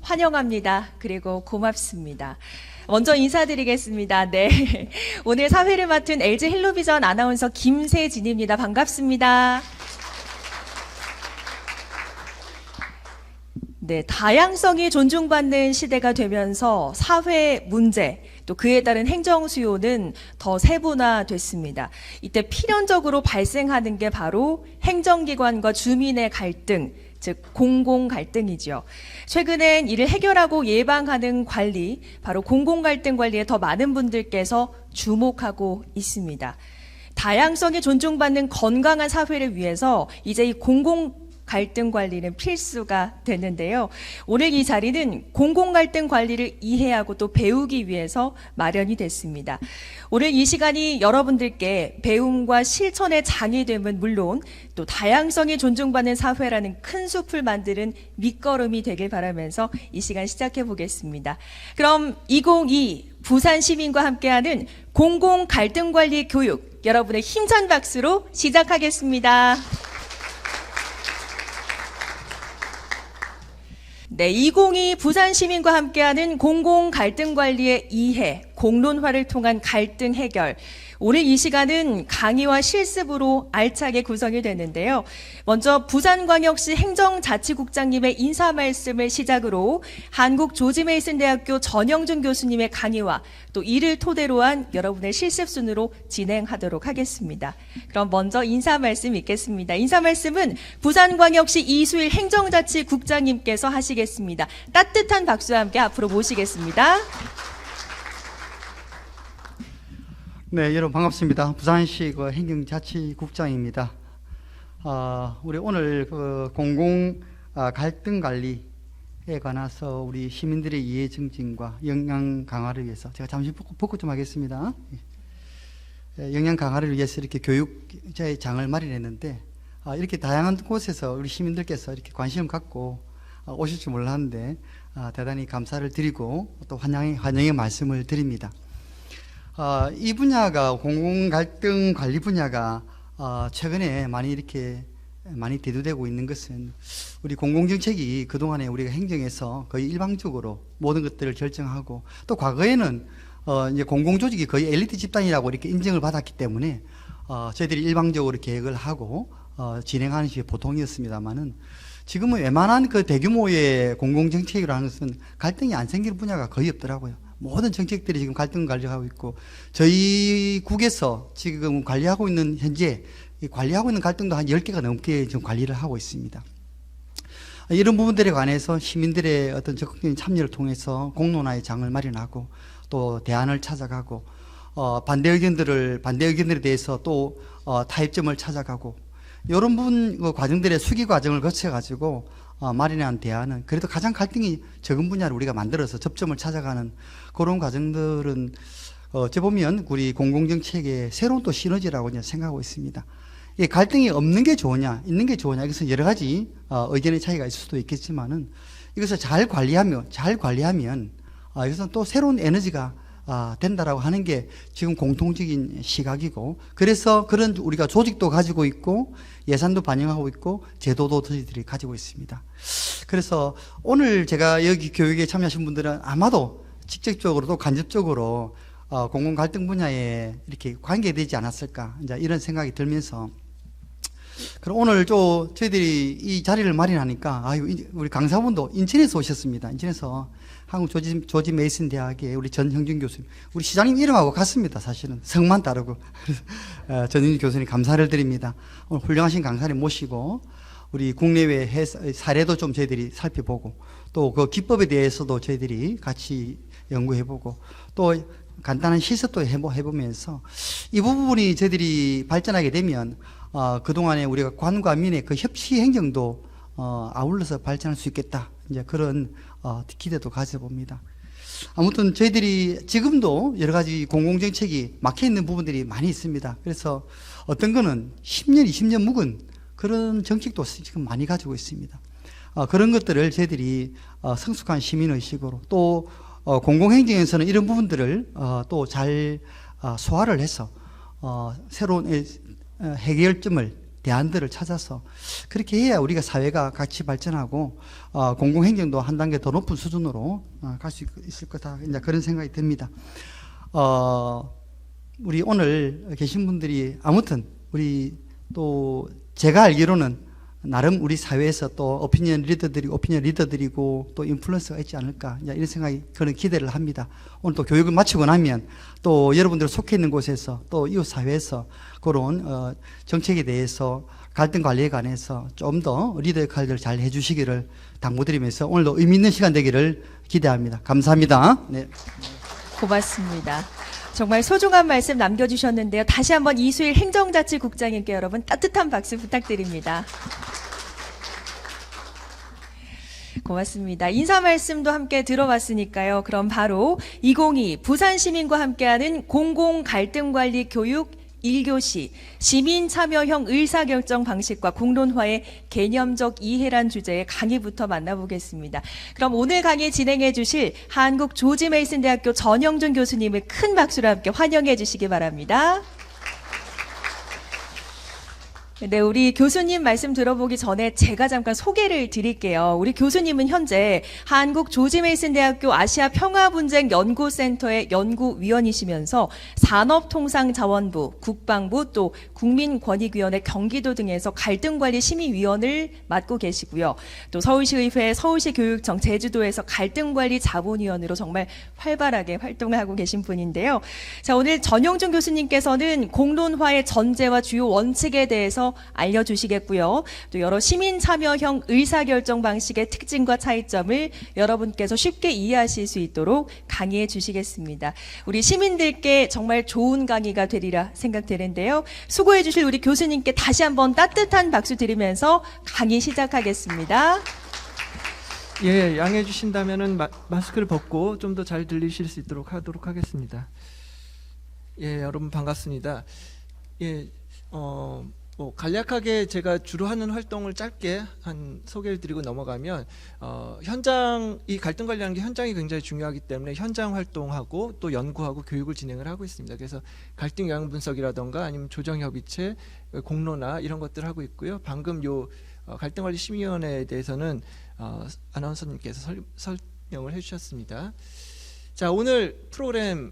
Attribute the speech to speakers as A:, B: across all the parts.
A: 환영합니다. 그리고 고맙습니다. 먼저 인사드리겠습니다. 네, 오늘 사회를 맡은 LG 헬로비전 아나운서 김세진입니다. 반갑습니다. 네, 다양성이 존중받는 시대가 되면서 사회 문제, 또 그에 따른 행정 수요는 더 세분화됐습니다. 이때 필연적으로 발생하는 게 바로 행정기관과 주민의 갈등, 즉 공공 갈등이죠. 최근엔 이를 해결하고 예방하는 관리, 바로 공공 갈등 관리에 더 많은 분들께서 주목하고 있습니다. 다양성이 존중받는 건강한 사회를 위해서 이제 이 공공 갈등 관리는 필수가 됐는데요. 오늘 이 자리는 공공 갈등 관리를 이해하고 또 배우기 위해서 마련이 됐습니다. 오늘 이 시간이 여러분들께 배움과 실천의 장이 됨은 물론 또 다양성이 존중받는 사회라는 큰 숲을 만드는 밑거름이 되길 바라면서 이 시간 시작해 보겠습니다. 그럼 2022 부산 시민과 함께하는 공공 갈등 관리 교육, 여러분의 힘찬 박수로 시작하겠습니다. 네, 2022 부산 시민과 함께하는 공공 갈등 관리의 이해, 공론화를 통한 갈등 해결. 오늘 이 시간은 강의와 실습으로 알차게 구성이 되는데요. 먼저 부산광역시 행정자치국장님의 인사 말씀을 시작으로 한국조지메이슨대학교 전영준 교수님의 강의와 또 이를 토대로 한 여러분의 실습 순으로 진행하도록 하겠습니다. 그럼 먼저 인사 말씀 있겠습니다. 인사 말씀은 부산광역시 이수일 행정자치국장님께서 하시겠습니다. 따뜻한 박수와 함께 앞으로 모시겠습니다.
B: 네, 여러분 반갑습니다. 부산시 행정자치국장입니다. 우리 오늘 공공 갈등 관리에 관해서 우리 시민들의 이해 증진과 역량 강화를 위해서 제가 잠시 복구 좀 하겠습니다. 역량 강화를 위해서 이렇게 교육자의 장을 마련했는데 이렇게 다양한 곳에서 우리 시민들께서 이렇게 관심을 갖고 오실 줄 몰랐는데 대단히 감사를 드리고 또 환영의 말씀을 드립니다. 이 분야가 공공 갈등 관리 분야가 최근에 많이 대두되고 있는 것은 우리 공공정책이 그동안에 우리가 행정에서 거의 일방적으로 모든 것들을 결정하고 또 과거에는 이제 공공조직이 거의 엘리트 집단이라고 이렇게 인정을 받았기 때문에 저희들이 일방적으로 계획을 하고 진행하는 것이 보통이었습니다만은 지금은 웬만한 그 대규모의 공공정책이라는 것은 갈등이 안 생길 분야가 거의 없더라고요. 모든 정책들이 지금 갈등 관리하고 있고 저희 국에서 지금 관리하고 있는 현재 관리하고 있는 갈등도 한 10개가 넘게 지금 관리를 하고 있습니다. 이런 부분들에 관해서 시민들의 어떤 적극적인 참여를 통해서 공론화의 장을 마련하고 또 대안을 찾아가고 반대 의견들에 대해서 또 타협점을 찾아가고 이런 과정들의 수기 과정을 거쳐가지고 마련한 대안은 그래도 가장 갈등이 적은 분야를 우리가 만들어서 접점을 찾아가는 그런 과정들은 어찌 보면 우리 공공정책의 새로운 또 시너지라고 생각하고 있습니다. 이 갈등이 없는 게 좋으냐, 있는 게 좋으냐, 이것은 여러 가지 의견의 차이가 있을 수도 있겠지만은 이것을 잘 관리하면 이것은 또 새로운 에너지가 된다라고 하는 게 지금 공통적인 시각이고 그래서 그런 우리가 조직도 가지고 있고 예산도 반영하고 있고 제도도 저희들이 가지고 있습니다. 그래서 오늘 제가 여기 교육에 참여하신 분들은 아마도 직접적으로 또 간접적으로 공공 갈등 분야에 이렇게 관계되지 않았을까 이제 이런 생각이 들면서 그럼 오늘 저희들이 이 자리를 마련하니까 우리 강사분도 인천에서 오셨습니다. 인천에서 한국 조지 메이슨 대학의 우리 전형준 교수님, 우리 시장님 이름하고 같습니다. 사실은 성만 다르고 전형준 교수님 감사를 드립니다. 오늘 훌륭하신 강사님 모시고 우리 국내외 사례도 좀 저희들이 살펴보고 또 그 기법에 대해서도 저희들이 같이 연구해보고 또 간단한 실습도 해보면서 이 부분이 저희들이 발전하게 되면 그동안에 우리가 관과 민의 그 협치 행정도 아울러서 발전할 수 있겠다. 이제 그런 기대도 가져봅니다. 아무튼 저희들이 지금도 여러 가지 공공정책이 막혀있는 부분들이 많이 있습니다. 그래서 어떤 거는 10년, 20년 묵은 그런 정책도 지금 많이 가지고 있습니다. 그런 것들을 저희들이 성숙한 시민의식으로 또 공공행정에서는 이런 부분들을 또 잘 소화를 해서 새로운 해결점을 대안들을 찾아서 그렇게 해야 우리가 사회가 같이 발전하고 공공행정도 한 단계 더 높은 수준으로 갈 수 있을 거다. 이제 그런 생각이 듭니다. 우리 오늘 계신 분들이 아무튼 우리 또 제가 알기로는 나름 우리 사회에서 또 오피니언 리더들이고 또 인플루언서가 있지 않을까 이런 생각이 그런 기대를 합니다. 오늘 또 교육을 마치고 나면 또 여러분들 속해 있는 곳에서 또 이웃 사회에서 그런 정책에 대해서 갈등 관리에 관해서 좀 더 리더 역할을 잘 해주시기를 당부드리면서 오늘도 의미 있는 시간 되기를 기대합니다. 감사합니다. 네.
A: 고맙습니다. 정말 소중한 말씀 남겨주셨는데요. 다시 한번 이수일 행정자치국장님께 여러분 따뜻한 박수 부탁드립니다. 고맙습니다. 인사 말씀도 함께 들어봤으니까요. 그럼 바로 2022 부산시민과 함께하는 공공갈등관리 교육 1교시 시민참여형 의사결정 방식과 공론화의 개념적 이해란 주제의 강의부터 만나보겠습니다. 그럼 오늘 강의 진행해 주실 한국 조지 메이슨 대학교 전영준 교수님을 큰 박수로 함께 환영해 주시기 바랍니다. 네, 우리 교수님 말씀 들어보기 전에 제가 잠깐 소개를 드릴게요. 우리 교수님은 현재 한국 조지 메이슨 대학교 아시아 평화분쟁 연구센터의 연구위원이시면서 산업통상자원부, 국방부 또 국민권익위원회 경기도 등에서 갈등관리 심의위원을 맡고 계시고요. 또 서울시의회, 서울시 교육청, 제주도에서 갈등관리 자문위원으로 정말 활발하게 활동을 하고 계신 분인데요. 자, 오늘 전용준 교수님께서는 공론화의 전제와 주요 원칙에 대해서 알려주시겠고요. 또 여러 시민 참여형 의사결정 방식의 특징과 차이점을 여러분께서 쉽게 이해하실 수 있도록 강의해 주시겠습니다. 우리 시민들께 정말 좋은 강의가 되리라 생각되는데요. 수고해 주실 우리 교수님께 다시 한번 따뜻한 박수 드리면서 강의 시작하겠습니다.
C: 예, 양해해 주신다면은 마스크를 벗고 좀 더 잘 들리실 수 있도록 하도록 하겠습니다. 예, 여러분 반갑습니다. 예, 간략하게 제가 주로 하는 활동을 짧게 한 소개를 드리고 넘어가면 현장, 이 갈등 관리하는 게 현장이 굉장히 중요하기 때문에 현장 활동하고 또 연구하고 교육을 진행을 하고 있습니다. 그래서 갈등 영향 분석이라던가 아니면 조정 협의체, 공론화 이런 것들을 하고 있고요. 방금 요 갈등 관리 심의위원회에 대해서는 아나운서님께서 설명을 해주셨습니다. 자, 오늘 프로그램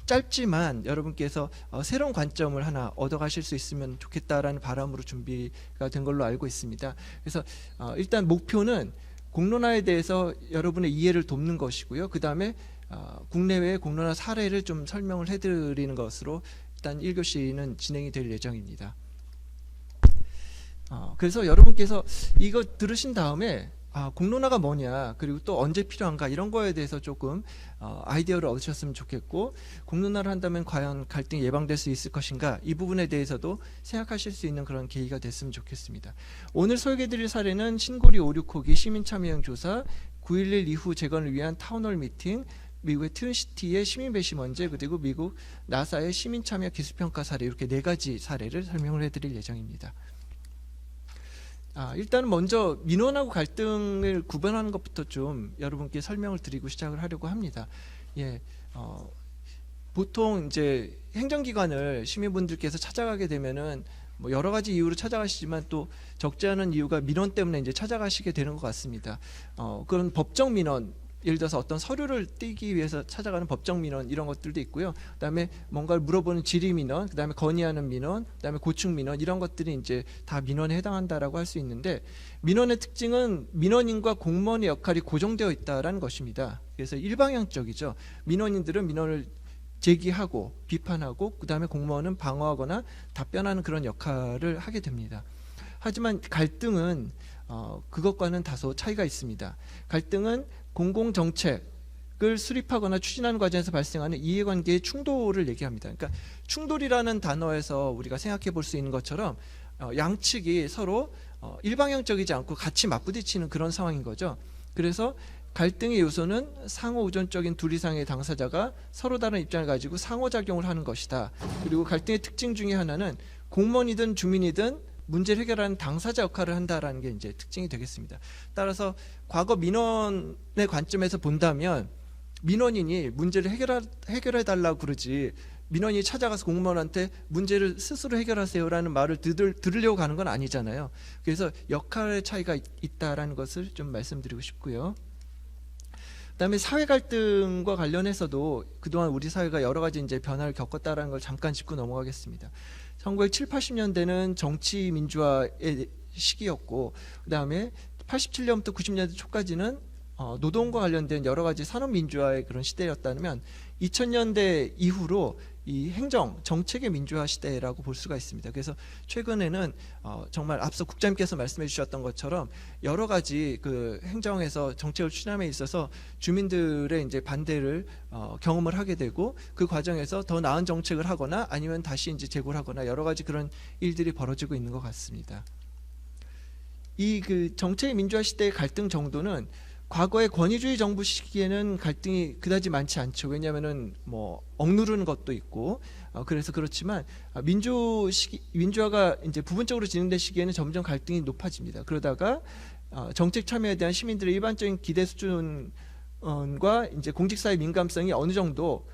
C: 짧지만 여러분께서 새로운 관점을 하나 얻어가실 수 있으면 좋겠다라는 바람으로 준비가 된 걸로 알고 있습니다. 그래서 일단 목표는 공론화에 대해서 여러분의 이해를 돕는 것이고요. 그 다음에 국내외의 공론화 사례를 좀 설명을 해드리는 것으로 일단 1교시는 진행이 될 예정입니다. 그래서 여러분께서 이거 들으신 다음에 공론화가 뭐냐, 그리고 또 언제 필요한가 이런 거에 대해서 조금 아이디어를 얻으셨으면 좋겠고, 공론화를 한다면 과연 갈등이 예방될 수 있을 것인가, 이 부분에 대해서도 생각하실 수 있는 그런 계기가 됐으면 좋겠습니다. 오늘 소개해드릴 사례는 신고리 569기 시민참여형 조사, 9.11 이후 재건을 위한 타운홀 미팅, 미국의 트윈시티의 시민 배심 원제, 그리고 미국 나사의 시민참여 기술평가 사례, 이렇게 4가지 사례를 설명을 해드릴 예정입니다. 일단 먼저 민원하고 갈등을 구분하는 것부터 좀 여러분께 설명을 드리고 시작을 하려고 합니다. 예, 보통 이제 행정기관을 시민분들께서 찾아가게 되면은 뭐 여러 가지 이유로 찾아가시지만 또 적지 않은 이유가 민원 때문에 이제 찾아가시게 되는 것 같습니다. 그런 법정 민원, 예를 들어서 어떤 서류를 띄기 위해서 찾아가는 법정 민원 이런 것들도 있고요. 그다음에 뭔가를 물어보는 질의 민원, 그다음에 건의하는 민원, 그다음에 고충 민원 이런 것들이 이제 다 민원에 해당한다라고 할 수 있는데, 민원의 특징은 민원인과 공무원의 역할이 고정되어 있다라는 것입니다. 그래서 일방향적이죠. 민원인들은 민원을 제기하고 비판하고, 그다음에 공무원은 방어하거나 답변하는 그런 역할을 하게 됩니다. 하지만 갈등은 그것과는 다소 차이가 있습니다. 갈등은 공공정책을 수립하거나 추진하는 과정에서 발생하는 이해관계의 충돌을 얘기합니다. 그러니까 충돌이라는 단어에서 우리가 생각해 볼 수 있는 것처럼 양측이 서로 일방향적이지 않고 같이 맞부딪히는 그런 상황인 거죠. 그래서 갈등의 요소는 상호 의존적인 둘 이상의 당사자가 서로 다른 입장을 가지고 상호작용을 하는 것이다. 그리고 갈등의 특징 중에 하나는 공무원이든 주민이든 문제를 해결하는 당사자 역할을 한다라는 게 이제 특징이 되겠습니다. 따라서 과거 민원의 관점에서 본다면 민원인이 문제를 해결해 달라고 그러지 민원이 찾아가서 공무원한테 문제를 스스로 해결하세요라는 말을 들으려고 가는 건 아니잖아요. 그래서 역할의 차이가 있다라는 것을 좀 말씀드리고 싶고요. 그다음에 사회 갈등과 관련해서도 그동안 우리 사회가 여러 가지 이제 변화를 겪었다라는 걸 잠깐 짚고 넘어가겠습니다. 1970, 80년대는 정치 민주화의 시기였고, 그다음에 87년부터 90년대 초까지는 노동과 관련된 여러 가지 산업 민주화의 그런 시대였다면 2000년대 이후로 이 행정 정책의 민주화 시대라고 볼 수가 있습니다. 그래서 최근에는 정말 앞서 국장님께서 말씀해 주셨던 것처럼 여러 가지 그 행정에서 정책을 추진함에 있어서 주민들의 이제 반대를 경험을 하게 되고, 그 과정에서 더 나은 정책을 하거나 아니면 다시 이제 재고를 하거나 여러 가지 그런 일들이 벌어지고 있는 것 같습니다. 이 그 정책의 민주화 시대의 갈등 정도는 과거의 권위주의 정부 시기에는 갈등이 그다지 많지 않죠. 왜냐하면은 뭐 억누르는 것도 있고 그래서 그렇지만 민주화가 이제 부분적으로 진행된 시기에는 점점 갈등이 높아집니다. 그러다가 정책 참여에 대한 시민들의 일반적인 기대 수준과 이제 공직사의 민감성이 어느 정도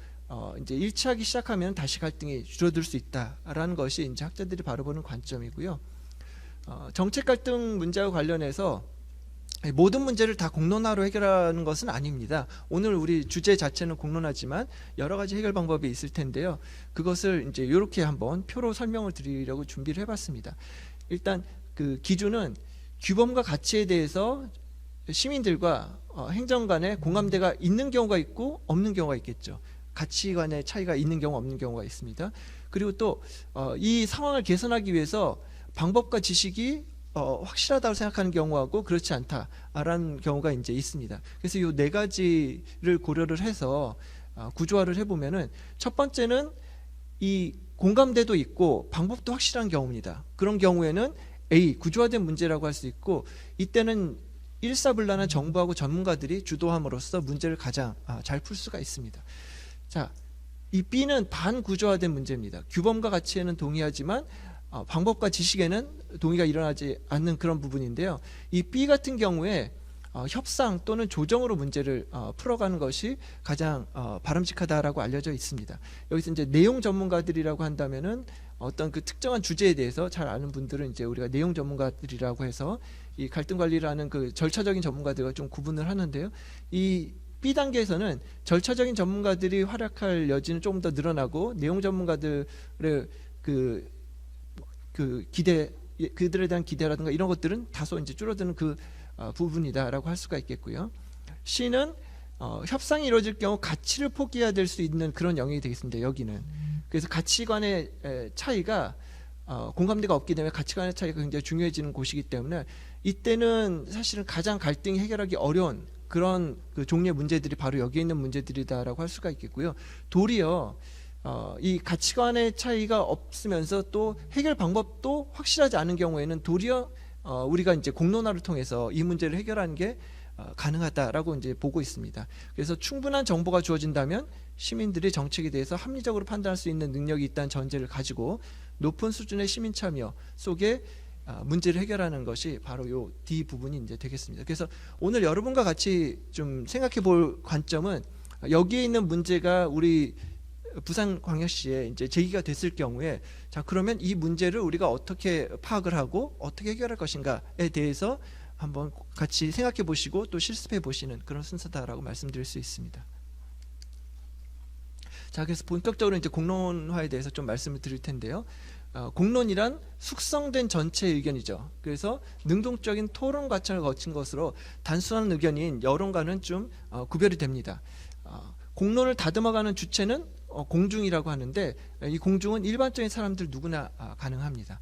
C: 이제 일치하기 시작하면 다시 갈등이 줄어들 수 있다라는 것이 이제 학자들이 바라보는 관점이고요. 정책 갈등 문제와 관련해서 모든 문제를 다 공론화로 해결하는 것은 아닙니다. 오늘 우리 주제 자체는 공론화지만 여러 가지 해결 방법이 있을 텐데요. 그것을 이제 이렇게 한번 표로 설명을 드리려고 준비를 해봤습니다. 일단 그 기준은 규범과 가치에 대해서 시민들과 행정 간의 공감대가 있는 경우가 있고 없는 경우가 있겠죠. 가치관의 차이가 있는 경우 없는 경우가 있습니다. 그리고 또 이 상황을 개선하기 위해서 방법과 지식이 확실하다고 생각하는 경우하고 그렇지 않다라는 경우가 이제 있습니다. 그래서 이 네 가지를 고려를 해서 구조화를 해보면은 첫 번째는 이 공감대도 있고 방법도 확실한 경우입니다. 그런 경우에는 A, 구조화된 문제라고 할 수 있고, 이때는 일사불란한 정부하고 전문가들이 주도함으로써 문제를 가장 잘 풀 수가 있습니다. 자, 이 B는 반구조화된 문제입니다. 규범과 가치에는 동의하지만 방법과 지식에는 동의가 일어나지 않는 그런 부분인데요. 이 B 같은 경우에 협상 또는 조정으로 문제를 풀어가는 것이 가장 바람직하다라고 알려져 있습니다. 여기서 이제 내용 전문가들이라고 한다면은 어떤 그 특정한 주제에 대해서 잘 아는 분들은 이제 우리가 내용 전문가들이라고 해서 이 갈등 관리라는 그 절차적인 전문가들과 좀 구분을 하는데요. 이 B 단계에서는 절차적인 전문가들이 활약할 여지는 조금 더 늘어나고, 내용 전문가들의 그 기대, 그들에 대한 기대라든가 이런 것들은 다소 이제 줄어드는 그 부분이다라고 할 수가 있겠고요. C는 협상이 이루어질 경우 가치를 포기해야 될 수 있는 그런 영역이 되겠습니다. 여기는 그래서 가치관의 차이가 공감대가 없기 때문에 가치관의 차이가 굉장히 중요해지는 곳이기 때문에 이때는 사실은 가장 갈등이 해결하기 어려운 그런 그 종류의 문제들이 바로 여기에 있는 문제들이다라고 할 수가 있겠고요. 도리어 이 가치관의 차이가 없으면서 또 해결 방법도 확실하지 않은 경우에는 도리어 우리가 이제 공론화를 통해서 이 문제를 해결하는 게 가능하다라고 이제 보고 있습니다. 그래서 충분한 정보가 주어진다면 시민들이 정책에 대해서 합리적으로 판단할 수 있는 능력이 있다는 전제를 가지고 높은 수준의 시민 참여 속에 문제를 해결하는 것이 바로 요 D 부분이 이제 되겠습니다. 그래서 오늘 여러분과 같이 좀 생각해 볼 관점은, 여기에 있는 문제가 우리 부산광역시에 이제 제기가 됐을 경우에, 자 그러면 이 문제를 우리가 어떻게 파악을 하고 어떻게 해결할 것인가에 대해서 한번 같이 생각해 보시고 또 실습해 보시는 그런 순서다라고 말씀드릴 수 있습니다. 자, 그래서 본격적으로 이제 공론화에 대해서 좀 말씀을 드릴 텐데요. 공론이란 숙성된 전체 의견이죠. 그래서 능동적인 토론 과정을 거친 것으로 단순한 의견인 여론과는 좀 구별이 됩니다. 공론을 다듬어가는 주체는 공중이라고 하는데, 이 공중은 일반적인 사람들 누구나 가능합니다.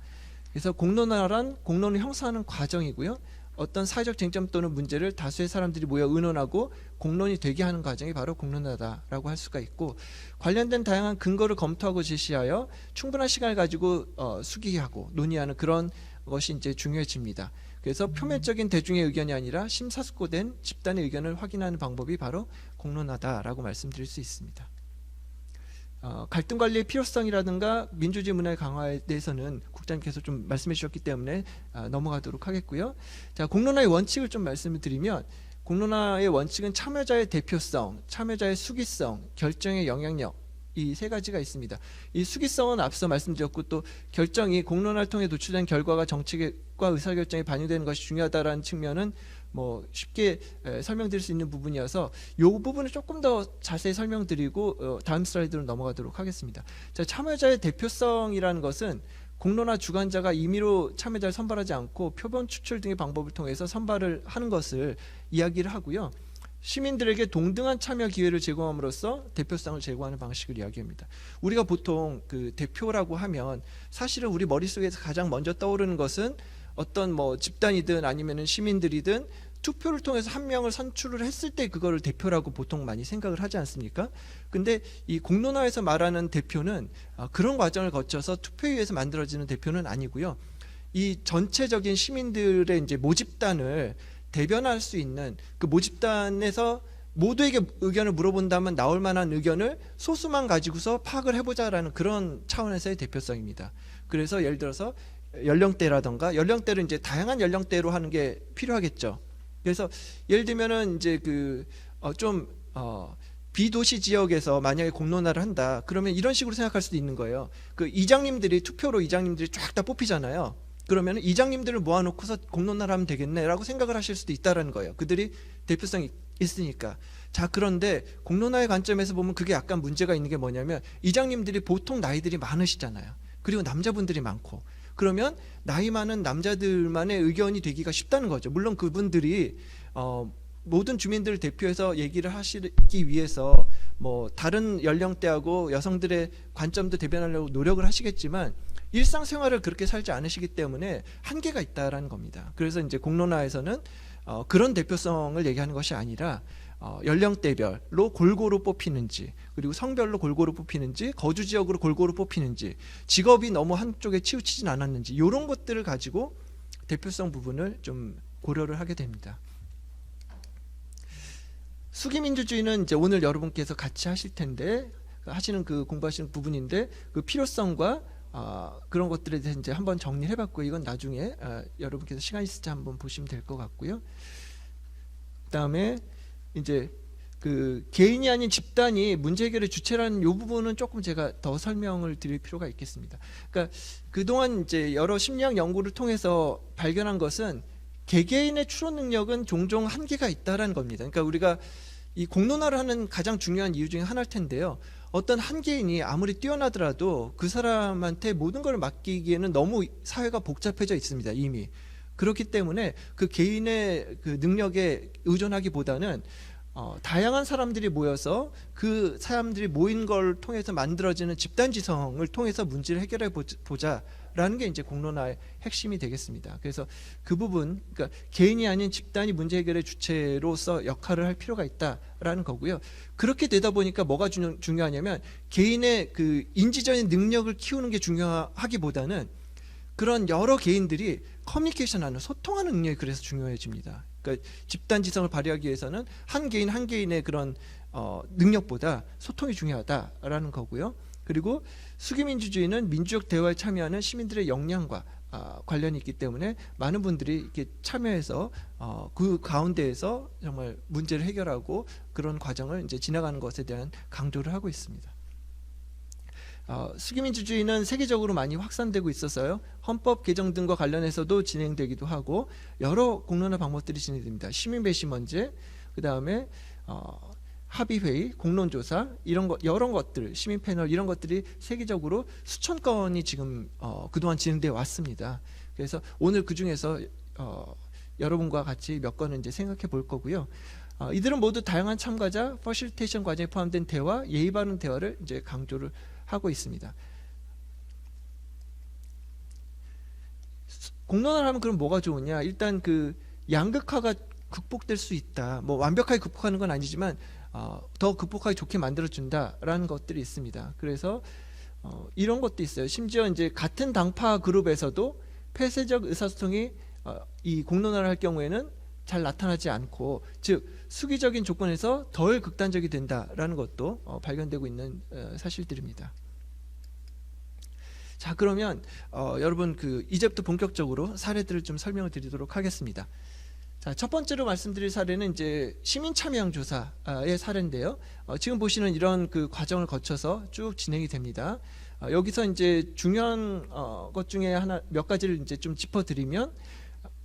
C: 그래서 공론화란 공론을 형성하는 과정이고요. 어떤 사회적 쟁점 또는 문제를 다수의 사람들이 모여 의논하고 공론이 되게 하는 과정이 바로 공론화다라고 할 수가 있고, 관련된 다양한 근거를 검토하고 제시하여 충분한 시간을 가지고 수기하고 논의하는 그런 것이 이제 중요해집니다. 그래서 표면적인 대중의 의견이 아니라 심사숙고된 집단의 의견을 확인하는 방법이 바로 공론화다라고 말씀드릴 수 있습니다. 갈등 관리의 필요성이라든가 민주주의 문화의 강화에 대해서는 국장님께서 좀 말씀해 주셨기 때문에 넘어가도록 하겠고요. 자, 공론화의 원칙을 좀 말씀을 드리면, 공론화의 원칙은 참여자의 대표성, 참여자의 수기성, 결정의 영향력, 이 세 가지가 있습니다. 이 수기성은 앞서 말씀드렸고 또 결정이 공론화를 통해 노출된 결과가 정책과 의사결정에 반영되는 것이 중요하다라는 측면은 뭐 쉽게 설명드릴 수 있는 부분이어서 이 부분을 조금 더 자세히 설명드리고 다음 슬라이드로 넘어가도록 하겠습니다. 자, 참여자의 대표성이라는 것은 공론화 주관자가 임의로 참여자를 선발하지 않고 표본 추출 등의 방법을 통해서 선발을 하는 것을 이야기를 하고요. 시민들에게 동등한 참여 기회를 제공함으로써 대표성을 제공하는 방식을 이야기합니다. 우리가 보통 그 대표라고 하면 사실은 우리 머릿속에서 가장 먼저 떠오르는 것은 어떤 뭐 집단이든 아니면은 시민들이든 투표를 통해서 한 명을 선출을 했을 때 그거를 대표라고 보통 많이 생각을 하지 않습니까? 근데 이 공론화에서 말하는 대표는 그런 과정을 거쳐서 투표에 의해서 만들어지는 대표는 아니고요. 이 전체적인 시민들의 이제 모집단을 대변할 수 있는 그 모집단에서 모두에게 의견을 물어본다면 나올 만한 의견을 소수만 가지고서 파악을 해보자라는 그런 차원에서의 대표성입니다. 그래서 예를 들어서 연령대라던가 연령대를 이제 다양한 연령대로 하는 게 필요하겠죠. 그래서 예를 들면은 이제 비도시 지역에서 만약에 공론화를 한다 그러면 이런 식으로 생각할 수도 있는 거예요. 그 이장님들이 투표로 이장님들이 쫙 다 뽑히잖아요. 그러면 이장님들을 모아놓고서 공론화를 하면 되겠네라고 생각을 하실 수도 있다라는 거예요. 그들이 대표성이 있으니까. 자, 그런데 공론화의 관점에서 보면 그게 약간 문제가 있는 게 뭐냐면 이장님들이 보통 나이들이 많으시잖아요. 그리고 남자분들이 많고 그러면 나이 많은 남자들만의 의견이 되기가 쉽다는 거죠. 물론 그분들이 모든 주민들을 대표해서 얘기를 하시기 위해서 뭐 다른 연령대하고 여성들의 관점도 대변하려고 노력을 하시겠지만 일상생활을 그렇게 살지 않으시기 때문에 한계가 있다라는 겁니다. 그래서 이제 공론화에서는 그런 대표성을 얘기하는 것이 아니라 연령대별로 골고루 뽑히는지 그리고 성별로 골고루 뽑히는지 거주 지역으로 골고루 뽑히는지 직업이 너무 한쪽에 치우치진 않았는지 이런 것들을 가지고 대표성 부분을 좀 고려를 하게 됩니다. 수기민주주의는 이제 오늘 여러분께서 같이 하실 텐데 하시는 그 공부하시는 부분인데 그 필요성과 그런 것들에 대해서 이제 한번 정리를 해봤고 이건 나중에 여러분께서 시간 있을 때 한번 보시면 될 것 같고요. 그다음에 이제 그 개인이 아닌 집단이 문제 해결의 주체라는 이 부분은 조금 제가 더 설명을 드릴 필요가 있겠습니다. 그러니까 그동안 이제 여러 심리학 연구를 통해서 발견한 것은 개개인의 추론 능력은 종종 한계가 있다라는 겁니다. 그러니까 우리가 이 공론화를 하는 가장 중요한 이유 중에 하나일 텐데요. 어떤 한 개인이 아무리 뛰어나더라도 그 사람한테 모든 걸 맡기기에는 너무 사회가 복잡해져 있습니다. 이미. 그렇기 때문에 그 개인의 그 능력에 의존하기보다는 다양한 사람들이 모여서 그 사람들이 모인 걸 통해서 만들어지는 집단 지성을 통해서 문제를 해결해 보자라는 게 이제 공론화의 핵심이 되겠습니다. 그래서 그 부분, 그러니까 개인이 아닌 집단이 문제 해결의 주체로서 역할을 할 필요가 있다라는 거고요. 그렇게 되다 보니까 뭐가 중요하냐면 개인의 그 인지적인 능력을 키우는 게 중요하기보다는 그런 여러 개인들이 커뮤니케이션하는 소통하는 능력이 그래서 중요해집니다. 그러니까 집단 지성을 발휘하기 위해서는 한 개인 한 개인의 그런 능력보다 소통이 중요하다라는 거고요. 그리고 수기민주주의는 민주적 대화에 참여하는 시민들의 역량과 관련이 있기 때문에 많은 분들이 이렇게 참여해서 그 가운데에서 정말 문제를 해결하고 그런 과정을 이제 지나가는 것에 대한 강조를 하고 있습니다. 수기민주주의는 세계적으로 많이 확산되고 있어서요. 헌법 개정 등과 관련해서도 진행되기도 하고 여러 공론화 방법들이 진행됩니다. 시민 배심원제, 그 다음에 합의회의, 공론조사 이런 것 여러 것들, 시민 패널 이런 것들이 세계적으로 수천 건이 지금 그동안 진행되어 왔습니다. 그래서 오늘 그 중에서 여러분과 같이 몇 건을 이제 생각해 볼 거고요. 이들은 모두 다양한 참가자, 퍼실테이션 과정에 포함된 대화, 예의 바른 대화를 이제 강조를 하고 있습니다. 공론화를 하면 그럼 뭐가 좋으냐? 일단 그 양극화가 극복될 수 있다. 뭐 완벽하게 극복하는 건 아니지만 더 극복하기 좋게 만들어준다라는 것들이 있습니다. 그래서 이런 것도 있어요. 심지어 이제 같은 당파 그룹에서도 폐쇄적 의사소통이 이 공론화를 할 경우에는 잘 나타나지 않고 즉 수기적인 조건에서 덜 극단적이 된다라는 것도 발견되고 있는 사실들입니다. 자, 그러면 여러분 이제부터 본격적으로 사례들을 좀 설명을 드리도록 하겠습니다. 자, 첫 번째로 말씀드릴 사례는 이제 시민 참여형 조사의 사례인데요. 지금 보시는 이런 그 과정을 거쳐서 쭉 진행이 됩니다. 여기서 이제 중요한 것 중에 하나 몇 가지를 이제 좀 짚어드리면,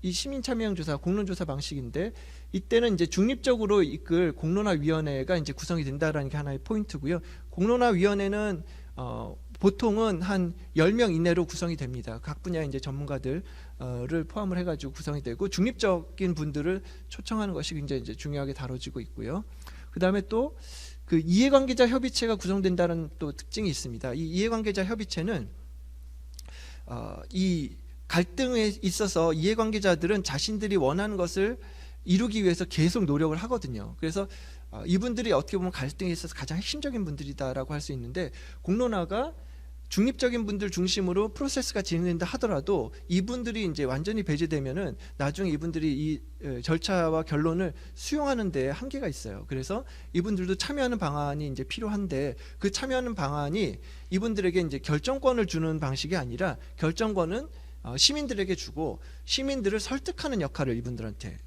C: 이 시민 참여형 조사, 공론 조사 방식인데, 이때는 이제 중립적으로 이끌 공론화위원회가 이제 구성이 된다라는 게 하나의 포인트고요. 공론화위원회는 보통은 한 10명 이내로 구성이 됩니다. 각 분야의 이제 전문가들을 포함을 해가지고 구성이 되고, 중립적인 분들을 초청하는 것이 굉장히 이제 중요하게 다뤄지고 있고요. 그 다음에 또 그 이해관계자 협의체가 구성된다는 또 특징이 있습니다. 이 이해관계자 협의체는 이 갈등에 있어서 이해관계자들은 자신들이 원하는 것을 이루기 위해서 계속 노력을 하거든요. 그래서 이분들이 어떻게 보면 갈등에 있어서 가장 핵심적인 분들이다라고 할 수 있는데, 공론화가 중립적인 분들 중심으로 프로세스가 진행된다 하더라도 이분들이 이제 완전히 배제되면은 나중에 이분들이 이 절차와 결론을 수용하는 데 한계가 있어요. 그래서 이분들도 참여하는 방안이 이제 필요한데, 그 참여하는 방안이 이분들에게 이제 결정권을 주는 방식이 아니라 결정권은 시민들에게 주고 시민들을 설득하는 역할을 이분들한테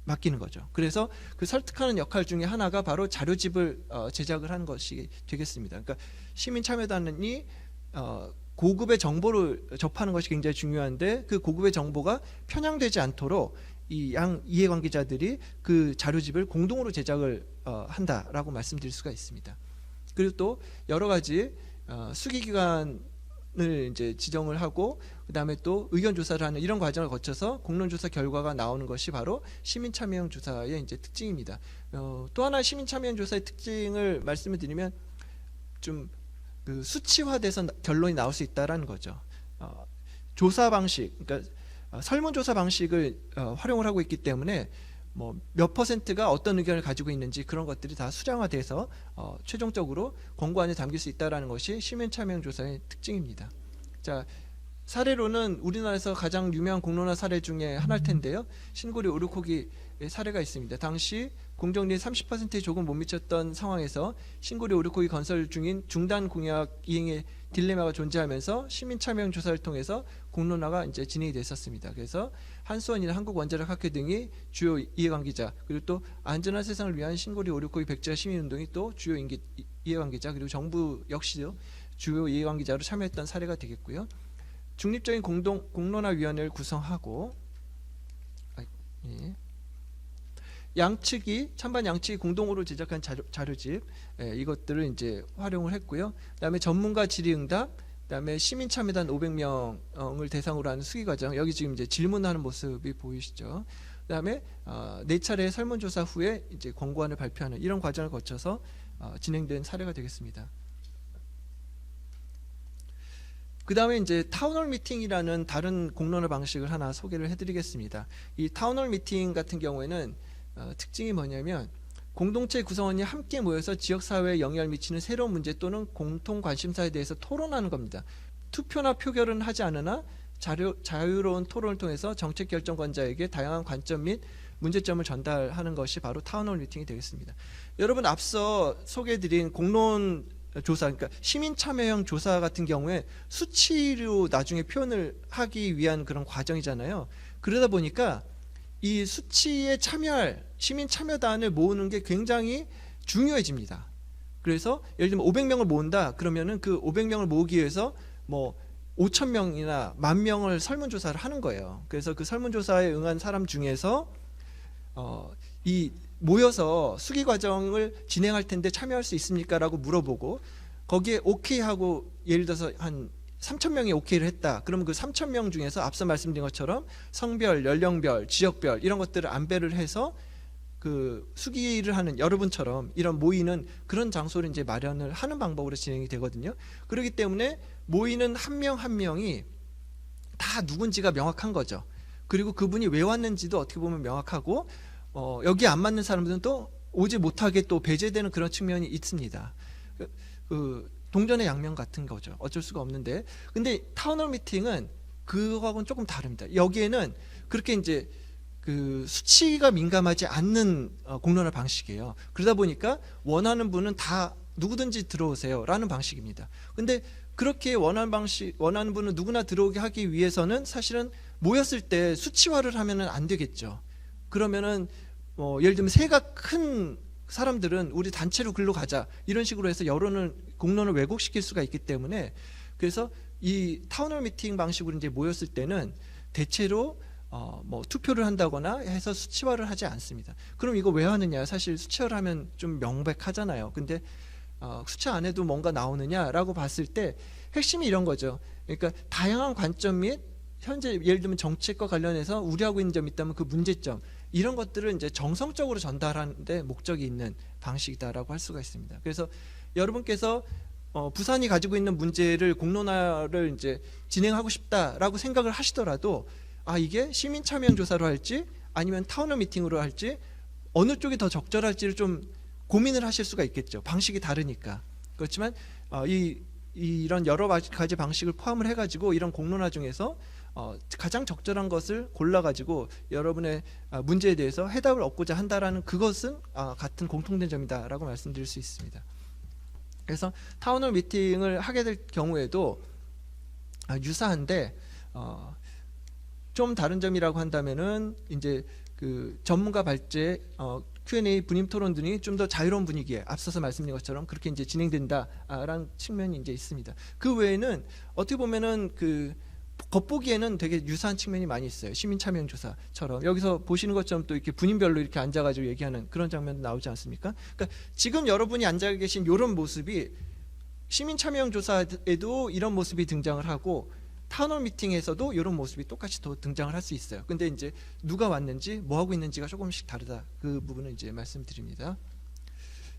C: 맡기는 거죠. 그래서 그 설득하는 역할 중에 하나가 바로 자료집을 제작을 하는 것이 되겠습니다. 그러니까 시민 참여단이 고급의 정보를 접하는 것이 굉장히 중요한데, 그 고급의 정보가 편향되지 않도록 이 양 이해관계자들이 그 자료집을 공동으로 제작을 한다라고 말씀드릴 수가 있습니다. 그리고 또 여러 가지 수기기관을 이제 지정을 하고, 그 다음에 또 의견 조사를 하는 이런 과정을 거쳐서 공론조사 결과가 나오는 것이 바로 시민 참여형 조사의 이제 특징입니다. 또 하나 시민 참여형 조사의 특징을 말씀을 드리면, 좀 그 수치화돼서 결론이 나올 수 있다라는 거죠. 조사 방식, 그러니까 설문조사 방식을 활용을 하고 있기 때문에 뭐 몇 퍼센트가 어떤 의견을 가지고 있는지 그런 것들이 다 수량화돼서 최종적으로 권고안에 담길 수 있다라는 것이 시민 참여형 조사의 특징입니다. 자, 사례로는 우리나라에서 가장 유명한 공론화 사례 중에 하나일 텐데요. 신고리 오르코기 사례가 있습니다. 당시 공정률이 30%에 조금 못 미쳤던 상황에서 신고리 오르코기 건설 중인 중단 공약 이행의 딜레마가 존재하면서 시민 참여형 조사를 통해서 공론화가 이제 진행이 됐었습니다. 그래서 한수원이나 한국원자력학회 등이 주요 이해관계자, 그리고 또 안전한 세상을 위한 신고리 오르코기 백지화 시민운동이 또 주요 이해관계자, 그리고 정부 역시도 주요 이해관계자로 참여했던 사례가 되겠고요. 중립적인 공론화위원회를 구성하고, 양측이 찬반 양측이 공동으로 제작한 자료집, 이것들을 이제 활용을 했고요. 그다음에 전문가 질의응답, 그다음에 시민 참여단 500명을 대상으로 하는 수기 과정, 여기 지금 이제 질문하는 모습이 보이시죠. 그다음에 4차례 설문조사 후에 이제 권고안을 발표하는 이런 과정을 거쳐서 진행된 사례가 되겠습니다. 그 다음에 이제 타운홀 미팅이라는 다른 공론화 방식을 하나 소개를 해드리겠습니다. 이 타운홀 미팅 같은 경우에는 특징이 뭐냐면, 공동체 구성원이 함께 모여서 지역사회에 영향을 미치는 새로운 문제 또는 공통 관심사에 대해서 토론하는 겁니다. 투표나 표결은 하지 않으나 자유로운 토론을 통해서 정책 결정권자에게 다양한 관점 및 문제점을 전달하는 것이 바로 타운홀 미팅이 되겠습니다. 여러분, 앞서 소개해드린 공론 조사, 그러니까 시민 참여형 조사 같은 경우에 수치로 나중에 표현을 하기 위한 그런 과정이잖아요. 그러다 보니까 이 수치에 참여할 시민 참여단을 모으는 게 굉장히 중요해집니다. 그래서 예를 들면 500명을 모은다 그러면은 그 500명을 모으기 위해서 뭐 5,000명이나 10,000명을 설문조사를 하는 거예요. 그래서 그 설문조사에 응한 사람 중에서 이 모여서 수기 과정을 진행할 텐데 참여할 수 있습니까? 라고 물어보고, 거기에 오케이 하고 예를 들어서 한 3,000명이 오케이를 했다. 그러면 그 3,000명 중에서 앞서 말씀드린 것처럼 성별, 연령별, 지역별 이런 것들을 안배를 해서 그 수기를 하는 여러분처럼 이런 모이는 그런 장소를 이제 마련을 하는 방법으로 진행이 되거든요. 그렇기 때문에 모이는 한 명 한 명이 다 누군지가 명확한 거죠. 그리고 그분이 왜 왔는지도 어떻게 보면 명확하고, 여기 안 맞는 사람들은 또 오지 못하게 또 배제되는 그런 측면이 있습니다. 동전의 양면 같은 거죠. 어쩔 수가 없는데, 근데 타운홀 미팅은 그거하고는 조금 다릅니다. 여기에는 그렇게 이제 그 수치가 민감하지 않는 공론화 방식이에요. 그러다 보니까 원하는 분은 다 누구든지 들어오세요라는 방식입니다. 근데 그렇게 원하는 분은 누구나 들어오게 하기 위해서는 사실은 모였을 때 수치화를 하면은 안 되겠죠. 그러면은 예를 들면 세가 큰 사람들은 우리 단체로 글로 가자 이런 식으로 해서 공론을 왜곡시킬 수가 있기 때문에, 그래서 이 타운홀 미팅 방식으로 이제 모였을 때는 대체로 투표를 한다거나 해서 수치화를 하지 않습니다. 그럼 이거 왜 하느냐? 사실 수치화를 하면 좀 명백하잖아요. 근데 수치 안 해도 뭔가 나오느냐라고 봤을 때 핵심이 이런 거죠. 그러니까 다양한 관점 및 현재 예를 들면 정책과 관련해서 우려하고 있는 점이 있다면 그 문제점, 이런 것들을 이제 정성적으로 전달하는 데 목적이 있는 방식이다라고 할 수가 있습니다. 그래서 여러분께서 부산이 가지고 있는 문제를 공론화를 이제 진행하고 싶다라고 생각을 하시더라도, 이게 시민 참여형 조사로 할지 아니면 타운홀 미팅으로 할지 어느 쪽이 더 적절할지를 좀 고민을 하실 수가 있겠죠. 방식이 다르니까. 그렇지만 이런 여러 가지 방식을 포함을 해가지고 이런 공론화 중에서 가장 적절한 것을 골라가지고 여러분의 문제에 대해서 해답을 얻고자 한다라는 그것은 같은 공통된 점이다라고 말씀드릴 수 있습니다. 그래서 타운홀 미팅을 하게 될 경우에도 유사한데 좀 다른 점이라고 한다면은 이제 그 전문가 발제, Q&A, 분임 토론 등이 좀 더 자유로운 분위기에 앞서서 말씀드린 것처럼 그렇게 이제 진행된다라는 측면이 이제 있습니다. 그 외에는 어떻게 보면은 그 겉보기에는 되게 유사한 측면이 많이 있어요. 시민 참여형 조사처럼 여기서 보시는 것처럼 또 이렇게 분임별로 이렇게 앉아가지고 얘기하는 그런 장면도 나오지 않습니까? 그러니까 지금 여러분이 앉아 계신 이런 모습이 시민 참여형 조사에도 이런 모습이 등장을 하고 타운홀 미팅에서도 이런 모습이 똑같이 더 등장을 할 수 있어요. 근데 이제 누가 왔는지 뭐 하고 있는지가 조금씩 다르다. 그 부분은 이제 말씀드립니다.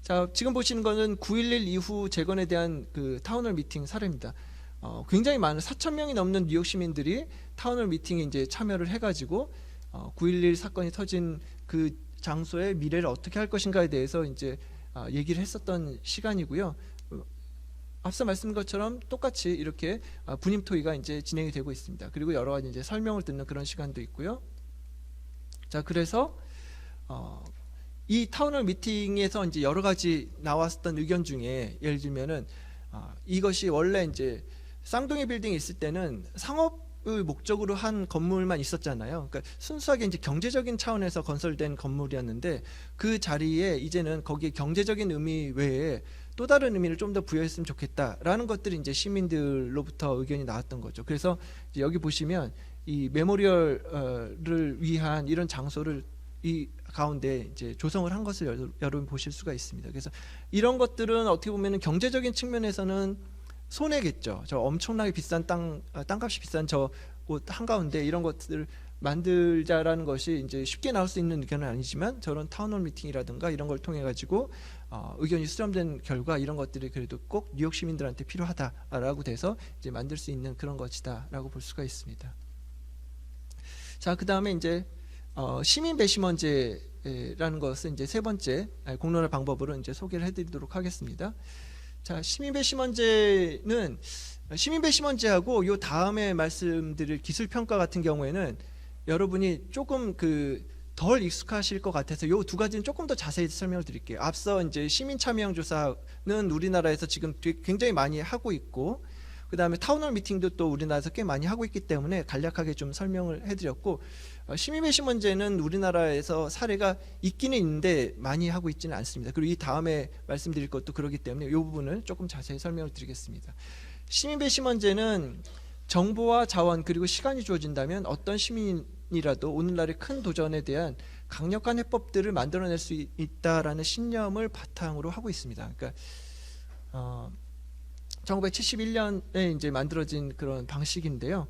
C: 자, 지금 보시는 거는 9.11 이후 재건에 대한 그 타운홀 미팅 사례입니다. 굉장히 많은 4,000명이 넘는 뉴욕 시민들이 타운홀 미팅에 이제 참여를 해가지고 9.11 사건이 터진 그 장소의 미래를 어떻게 할 것인가에 대해서 이제 얘기를 했었던 시간이고요. 앞서 말씀드린 것처럼 똑같이 이렇게 분임 토의가 이제 진행이 되고 있습니다. 그리고 여러 가지 이제 설명을 듣는 그런 시간도 있고요. 자, 그래서 이 타운홀 미팅에서 이제 여러 가지 나왔었던 의견 중에 예를 들면은 이것이 원래 이제 쌍둥이 빌딩이 있을 때는 상업을 목적으로 한 건물만 있었잖아요. 그러니까 순수하게 이제 경제적인 차원에서 건설된 건물이었는데 그 자리에 이제는 거기에 경제적인 의미 외에 또 다른 의미를 좀 더 부여했으면 좋겠다라는 것들이 이제 시민들로부터 의견이 나왔던 거죠. 그래서 이제 여기 보시면 이 메모리얼을 위한 이런 장소를 이 가운데 이제 조성을 한 것을 여러분 보실 수가 있습니다. 그래서 이런 것들은 어떻게 보면 경제적인 측면에서는 손해겠죠. 저 엄청나게 비싼 땅값이 비싼 저 곳 한가운데 이런 것들을 만들자라는 것이 이제 쉽게 나올 수 있는 의견은 아니지만 저런 타운홀 미팅이라든가 이런 걸 통해 가지고 의견이 수렴된 결과 이런 것들이 그래도 꼭 뉴욕 시민들한테 필요하다라고 돼서 이제 만들 수 있는 그런 것이다라고 볼 수가 있습니다. 자, 그 다음에 이제 시민 배심원제라는 것은 이제 세 번째 공론화 방법으로 이제 소개를 해드리도록 하겠습니다. 자, 시민 배심원제는 시민 배심원제하고 요 다음에 말씀드릴 기술 평가 같은 경우에는 여러분이 조금 덜 익숙하실 것 같아서 요 두 가지는 조금 더 자세히 설명을 드릴게요. 앞서 이제 시민 참여형 조사는 우리나라에서 지금 굉장히 많이 하고 있고, 그 다음에 타운홀 미팅도 또 우리나라에서 꽤 많이 하고 있기 때문에 간략하게 좀 설명을 해드렸고, 시민 배심원제는 우리나라에서 사례가 있기는 있는데 많이 하고 있지는 않습니다. 그리고 이 다음에 말씀드릴 것도 그렇기 때문에 이 부분을 조금 자세히 설명을 드리겠습니다. 시민 배심원제는 정보와 자원 그리고 시간이 주어진다면 어떤 시민이라도 오늘날의 큰 도전에 대한 강력한 해법들을 만들어낼 수 있다라는 신념을 바탕으로 하고 있습니다. 그러니까 1971년에 이제 만들어진 그런 방식인데요.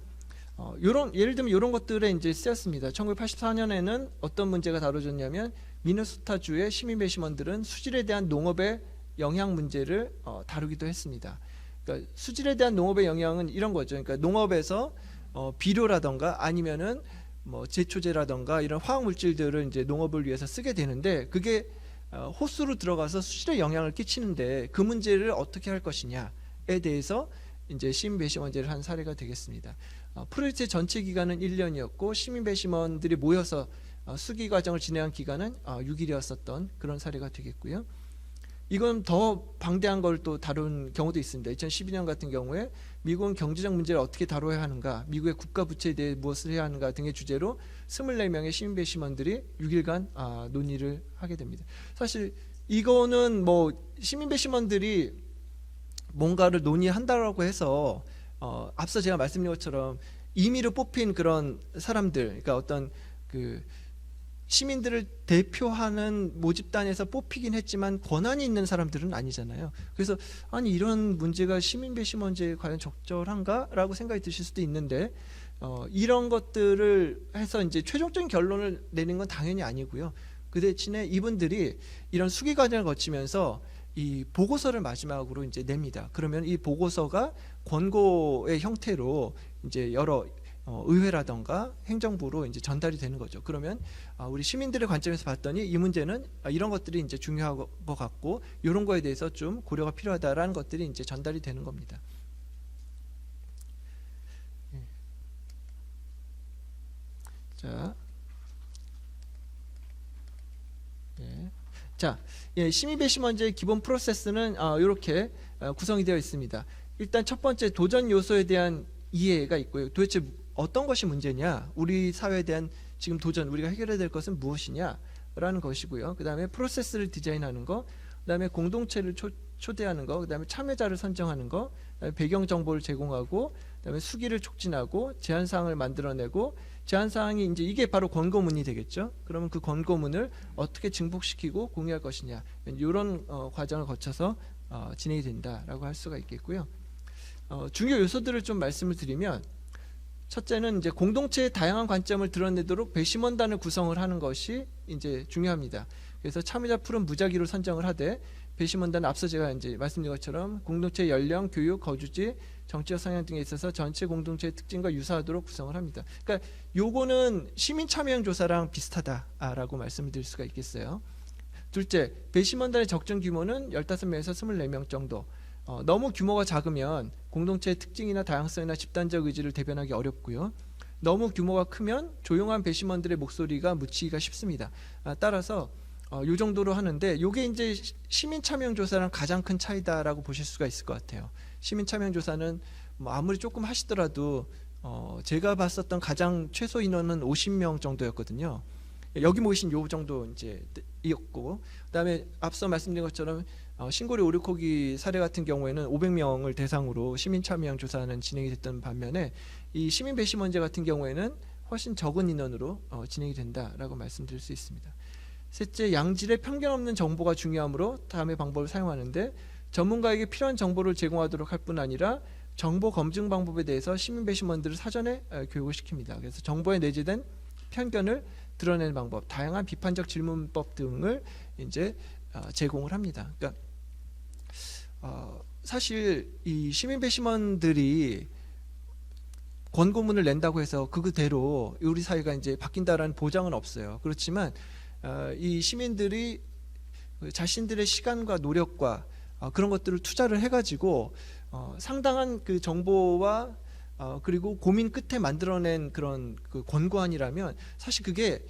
C: 예를 들면 이런 것들에 이제 쓰였습니다. 1984년에는 어떤 문제가 다뤄졌냐면 미네소타주의 시민 배심원들은 수질에 대한 농업의 영향 문제를 다루기도 했습니다. 그러니까 수질에 대한 농업의 영향은 이런 거죠. 그러니까 농업에서 비료라던가 아니면은 뭐 제초제라던가 이런 화학 물질들을 이제 농업을 위해서 쓰게 되는데 그게 호수로 들어가서 수질에 영향을 끼치는데 그 문제를 어떻게 할 것이냐에 대해서 이제 시민 배심원제를 한 사례가 되겠습니다. 프로젝트 전체 기간은 1년이었고 시민 배심원들이 모여서 수기 과정을 진행한 기간은 6일이었었던 그런 사례가 되겠고요. 이건 더 방대한 걸 또 다룬 경우도 있습니다. 2012년 같은 경우에 미국은 경제적 문제를 어떻게 다뤄야 하는가, 미국의 국가 부채에 대해 무엇을 해야 하는가 등의 주제로 24명의 시민 배심원들이 6일간 논의를 하게 됩니다. 사실 이거는 뭐 시민 배심원들이 뭔가를 논의한다라고 해서 앞서 제가 말씀드린 것처럼 임의로 뽑힌 그런 사람들, 그러니까 어떤 그 시민들을 대표하는 모집단에서 뽑히긴 했지만 권한이 있는 사람들은 아니잖아요. 그래서 아니 이런 문제가 시민 배심원제에 과연 적절한가라고 생각이 드실 수도 있는데 이런 것들을 해서 이제 최종적인 결론을 내는 건 당연히 아니고요. 그 대신에 이분들이 이런 수기 과정을 거치면서 이 보고서를 마지막으로 이제 냅니다. 그러면 이 보고서가 권고의 형태로 이제 여러 의회라던가 행정부로 이제 전달이 되는 거죠. 그러면 우리 시민들의 관점에서 봤더니 이 문제는 이런 것들이 이제 중요한 것 같고 이런 거에 대해서 좀 고려가 필요하다라는 것들이 이제 전달이 되는 겁니다. 자, 시민 배심원제의 기본 프로세스는 이렇게 구성이 되어 있습니다. 일단 첫 번째 도전 요소에 대한 이해가 있고요. 도대체 어떤 것이 문제냐, 우리 사회에 대한 지금 도전, 우리가 해결해야 될 것은 무엇이냐라는 것이고요. 그 다음에 프로세스를 디자인하는 거, 그 다음에 공동체를 초대하는 거, 그 다음에 참여자를 선정하는 거, 그다음에 배경 정보를 제공하고, 그 다음에 수기를 촉진하고 제안 사항을 만들어내고, 제안 사항이 이제 이게 바로 권고문이 되겠죠. 그러면 그 권고문을 어떻게 증폭시키고 공유할 것이냐, 이런 과정을 거쳐서 진행이 된다라고 할 수가 있겠고요. 중요 요소들을 좀 말씀을 드리면, 첫째는 이제 공동체의 다양한 관점을 드러내도록 배심원단을 구성을 하는 것이 이제 중요합니다. 그래서 참여자 풀은 무작위로 선정을 하되, 배심원단은 앞서 제가 이제 말씀드린 것처럼 공동체의 연령, 교육, 거주지, 정치적 성향 등에 있어서 전체 공동체의 특징과 유사하도록 구성을 합니다. 그러니까 요거는 시민 참여형 조사랑 비슷하다라고 말씀을 드릴 수가 있겠어요. 둘째, 배심원단의 적정 규모는 15명에서 24명 정도. 너무 규모가 작으면 공동체의 특징이나 다양성이나 집단적 의지를 대변하기 어렵고요. 너무 규모가 크면 조용한 배심원들의 목소리가 묻히기가 쉽습니다. 따라서 요 정도로 하는데, 요게 이제 시민 참여형 조사랑 가장 큰 차이다라고 보실 수가 있을 것 같아요. 시민 참여형 조사는 뭐 아무리 조금 하시더라도 제가 봤었던 가장 최소 인원은 50명 정도였거든요. 여기 모이신 요 정도 이제 이었고, 그다음에 앞서 말씀드린 것처럼 신고리 오류코기 사례 같은 경우에는 500명을 대상으로 시민 참여형 조사는 진행이 됐던 반면에, 이 시민 배심원제 같은 경우에는 훨씬 적은 인원으로 진행이 된다라고 말씀드릴 수 있습니다. 셋째, 양질의 편견 없는 정보가 중요하므로 다음의 방법을 사용하는데, 전문가에게 필요한 정보를 제공하도록 할 뿐 아니라 정보 검증 방법에 대해서 시민 배심원들을 사전에 교육을 시킵니다. 그래서 정보에 내재된 편견을 드러내는 방법, 다양한 비판적 질문법 등을 이제 제공을 합니다. 그러니까 사실 이 시민 배심원들이 권고문을 낸다고 해서 그대로 우리 사회가 이제 바뀐다라는 보장은 없어요. 그렇지만 이 시민들이 자신들의 시간과 노력과 그런 것들을 투자를 해가지고 상당한 그 정보와 그리고 고민 끝에 만들어낸 그런 그 권고안이라면, 사실 그게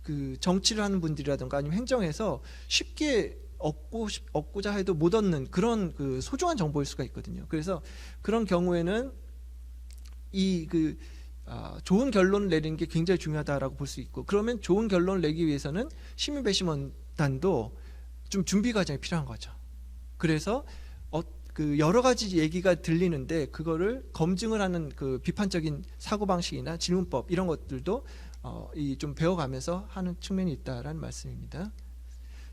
C: 그 정치를 하는 분들이라든가 아니면 행정에서 쉽게 얻고자 해도 못 얻는 그런 그 소중한 정보일 수가 있거든요. 그래서 그런 경우에는 이 그 좋은 결론을 내리는 게 굉장히 중요하다라고 볼 수 있고, 그러면 좋은 결론을 내기 위해서는 시민 배심원단도 좀 준비 과정이 필요한 거죠. 그래서 그 여러 가지 얘기가 들리는데 그거를 검증을 하는 그 비판적인 사고 방식이나 질문법 이런 것들도 이 좀 배워가면서 하는 측면이 있다라는 말씀입니다.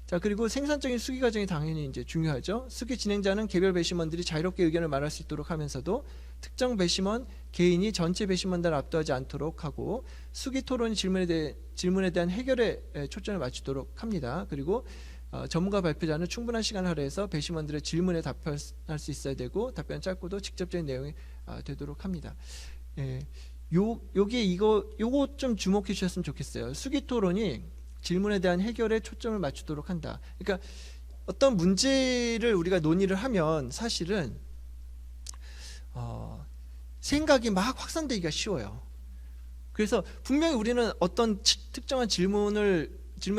C: 자, 그리고 생산적인 수기 과정이 당연히 이제 중요하죠. 수기 진행자는 개별 배심원들이 자유롭게 의견을 말할 수 있도록 하면서도 특정 배심원 개인이 전체 배심원단을 압도하지 않도록 하고, 수기 토론 질문에 대한 해결에 초점을 맞추도록 합니다. 그리고 전문가 발표자는 충분한 시간을 할애해서 배심원들의 질문에 답할 수 있어야 되고, 답변은 짧고도 직접적인 내용이 되도록 합니다. 요게 요거 좀 주목해 주셨으면 좋겠어요. 수기 토론이 질문에 대한 해결에 초점을 맞추도록 한다. 그러니까 어떤 문제를 우리가 논의를 하면 사실은 생각이 막 확산되기가 쉬워요. 그래서 분명히 우리는 어떤 특정한 질문에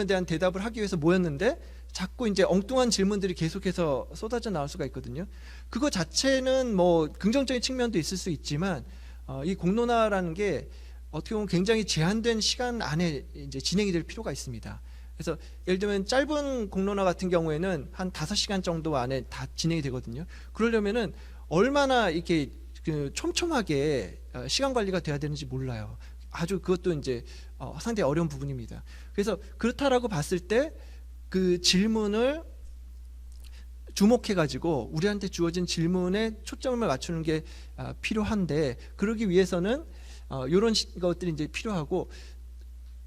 C: 대한 대답을 하기 위해서 모였는데, 자꾸 이제 엉뚱한 질문들이 계속해서 쏟아져 나올 수가 있거든요. 그거 자체는 뭐 긍정적인 측면도 있을 수 있지만 이 공론화라는 게 어떻게 보면 굉장히 제한된 시간 안에 이제 진행이 될 필요가 있습니다. 그래서 예를 들면 짧은 공론화 같은 경우에는 한 5시간 정도 안에 다 진행이 되거든요. 그러려면은 얼마나 이렇게 그 촘촘하게 시간 관리가 돼야 되는지 몰라요. 아주 그것도 이제 상당히 어려운 부분입니다. 그래서 그렇다라고 봤을 때 그 질문을 주목해 가지고 우리한테 주어진 질문에 초점을 맞추는 게 필요한데, 그러기 위해서는 이런 것들이 이제 필요하고,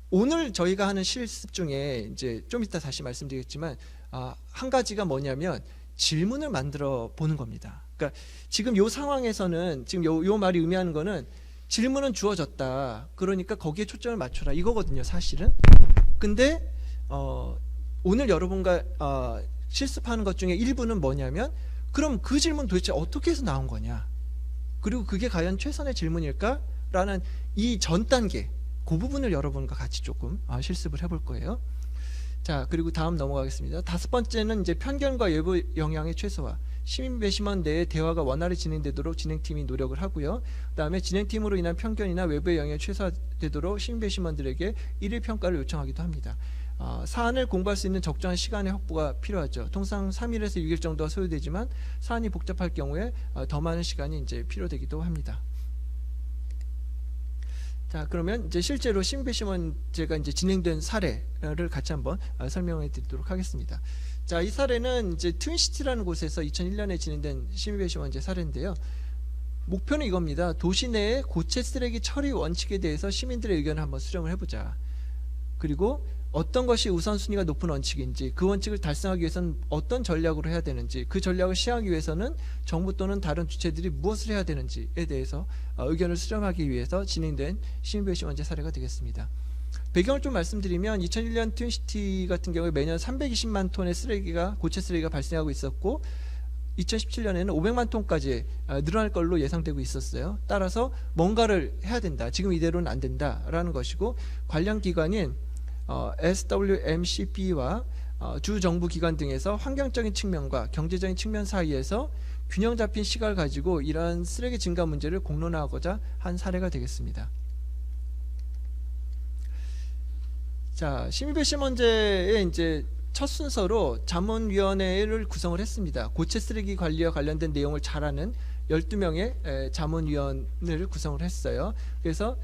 C: 오늘 저희가 하는 실습 중에 이제 좀 이따 다시 말씀드리겠지만 한 가지가 뭐냐면 질문을 만들어 보는 겁니다. 그러니까 지금 요 상황에서는 지금 요 말이 의미하는 거는 질문은 주어졌다. 그러니까 거기에 초점을 맞춰라 이거거든요, 사실은. 근데 오늘 여러분과 실습하는 것 중에 일부는 뭐냐면, 그럼 그 질문 도대체 어떻게 해서 나온 거냐, 그리고 그게 과연 최선의 질문일까? 라는 이 전 단계, 그 부분을 여러분과 같이 조금 실습을 해볼 거예요. 자, 그리고 다음 넘어가겠습니다. 5번째는 이제 편견과 외부 영향의 최소화. 시민 배심원 내의 대화가 원활히 진행되도록 진행팀이 노력을 하고요. 그다음에 진행팀으로 인한 편견이나 외부의 영향이 최소화되도록 시민 배심원들에게 일일 평가를 요청하기도 합니다. 사안을 공부할 수 있는 적정한 시간의 확보가 필요하죠. 통상 3일에서 6일 정도가 소요되지만 사안이 복잡할 경우에 더 많은 시간이 이제 필요되기도 합니다. 자, 그러면 이제 실제로 시민배심원제가 이제 진행된 사례를 같이 한번 설명해 드리도록 하겠습니다. 자, 이 사례는 이제 트윈시티라는 곳에서 2001년에 진행된 시민배심원제 사례인데요. 목표는 이겁니다. 도시 내의 고체 쓰레기 처리 원칙에 대해서 시민들의 의견을 한번 수렴을 해보자. 그리고 어떤 것이 우선순위가 높은 원칙인지, 그 원칙을 달성하기 위해서는 어떤 전략으로 해야 되는지, 그 전략을 시행하기 위해서는 정부 또는 다른 주체들이 무엇을 해야 되는지에 대해서 의견을 수렴하기 위해서 진행된 시민배심원제 사례가 되겠습니다. 배경을 좀 말씀드리면 2001년 트윈시티 같은 경우에 매년 320만 톤의 쓰레기가, 고체 쓰레기가 발생하고 있었고 2017년에는 500만 톤까지 늘어날 걸로 예상되고 있었어요. 따라서 뭔가를 해야 된다, 지금 이대로는 안 된다라는 것이고, 관련 기관인 SWMCP와 주정부 기관 등에서 환경적인 측면과 경제적인 측면 사이에서 균형 잡힌 시각을 가지고 이러한 쓰레기 증가 문제를 공론화하고자 한 사례가 되겠습니다. 자, 시민배심원제의 이제 첫 순서로 자문위원회를 구성을 했습니다. 고체 쓰레기 관리와 관련된 내용을 잘 아는 12명의 자문위원회를 구성을 했어요. 그래서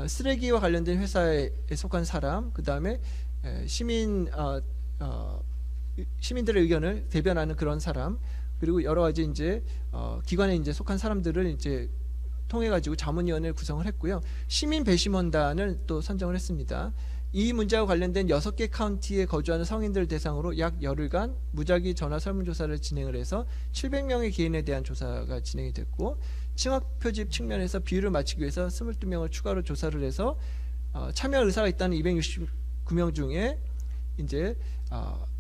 C: 쓰레기와 관련된 회사에 속한 사람, 그 다음에 시민들의 의견을 대변하는 그런 사람, 그리고 여러 가지 이제 기관에 이제 속한 사람들을 이제 통해 가지고 자문위원회를 구성을 했고요. 시민 배심원단을 또 선정을 했습니다. 이 문제와 관련된 6개 카운티에 거주하는 성인들을 대상으로 약 열흘간 무작위 전화 설문조사를 진행을 해서 700명의 개인에 대한 조사가 진행이 됐고, 층학 표집 측면에서 비율을 맞추기 위해서 22명을 추가로 조사를 해서 참여 의사가 있다는 269명 중에 이제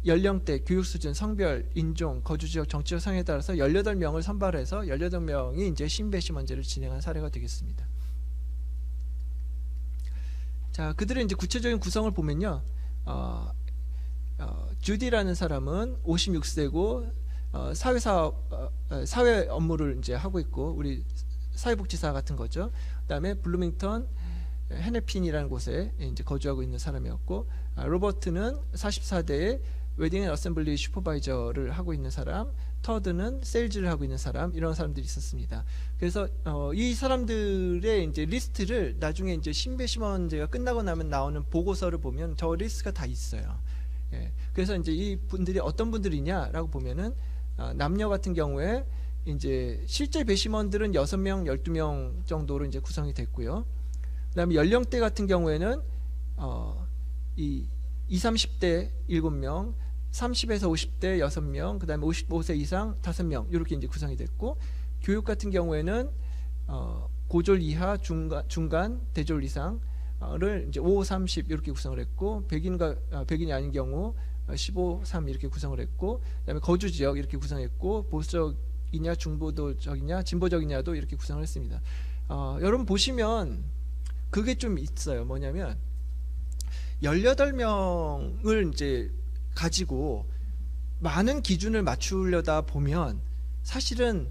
C: 연령대, 교육 수준, 성별, 인종, 거주 지역, 정치적 상에 따라서 18명을 선발해서 18명이 이제 시민배심원제를 진행한 사례가 되겠습니다. 자, 그들의 이제 구체적인 구성을 보면요, 주디라는 사람은 56세고 사회 업무를 이제 하고 있고, 우리 사회복지사 같은 거죠. 그다음에 블루밍턴 헤네핀이라는 곳에 이제 거주하고 있는 사람이었고, 로버트는 44대의 웨딩 앤 어셈블리 슈퍼바이저를 하고 있는 사람, 터드는 세일즈를 하고 있는 사람, 이런 사람들이 있었습니다. 그래서 이 사람들의 이제 리스트를 나중에 이제 신배심원제가 끝나고 나면 나오는 보고서를 보면 저 리스트가 다 있어요. 예. 그래서 이제 이 분들이 어떤 분들이냐라고 보면은 남녀 같은 경우에 이제 실제 배심원들은 6명, 12명 정도로 이제 구성이 됐고요. 그다음에 연령대 같은 경우에는 이 20, 30대 7명, 30에서 50대 6명, 그다음에 55세 이상 5명, 이렇게 이제 구성이 됐고, 교육 같은 경우에는 고졸 이하, 중간, 대졸 이상을 이제 5, 30 이렇게 구성을 했고, 백인이 아닌 경우 15, 3 이렇게 구성을 했고, 그다음에 거주 지역 이렇게 구성했고, 보수적이냐, 중보적이냐, 진보적이냐도 이렇게 구성을 했습니다. 여러분 보시면 그게 좀 있어요. 뭐냐면 18명을 이제 가지고 많은 기준을 맞추려다 보면 사실은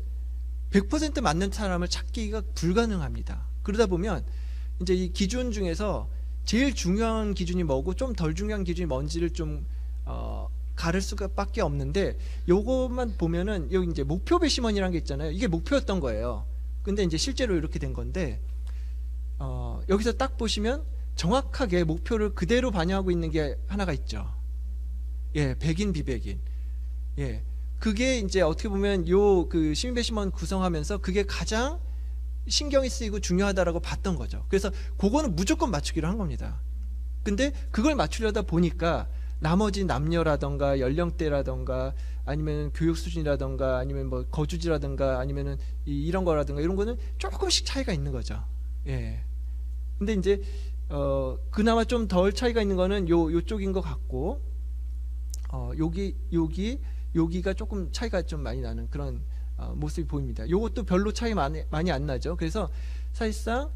C: 100% 맞는 사람을 찾기가 불가능합니다. 그러다 보면 이제 이 기준 중에서 제일 중요한 기준이 뭐고 좀 덜 중요한 기준이 뭔지를 좀 가를 수밖에 없는데, 요것만 보면은 여기 이제 목표 배심원이라는 게 있잖아요. 이게 목표였던 거예요. 근데 이제 실제로 이렇게 된 건데, 여기서 딱 보시면 정확하게 목표를 그대로 반영하고 있는 게 하나가 있죠. 예, 백인 비백인. 예, 그게 이제 어떻게 보면 요 그 시민 배심원 구성하면서 그게 가장 신경이 쓰이고 중요하다라고 봤던 거죠. 그래서 그거는 무조건 맞추기로 한 겁니다. 근데 그걸 맞추려다 보니까 나머지 남녀라던가 연령대라던가 아니면 교육 수준이라던가 아니면 뭐 거주지라던가 아니면은 이런 거라던가 이런 거는 조금씩 차이가 있는 거죠. 예. 근데 이제 그나마 좀 덜 차이가 있는 거는 요쪽인 것 같고, 여기가 조금 차이가 좀 많이 나는 그런 모습이 보입니다. 요것도 별로 차이 많이 안 나죠. 그래서 사실상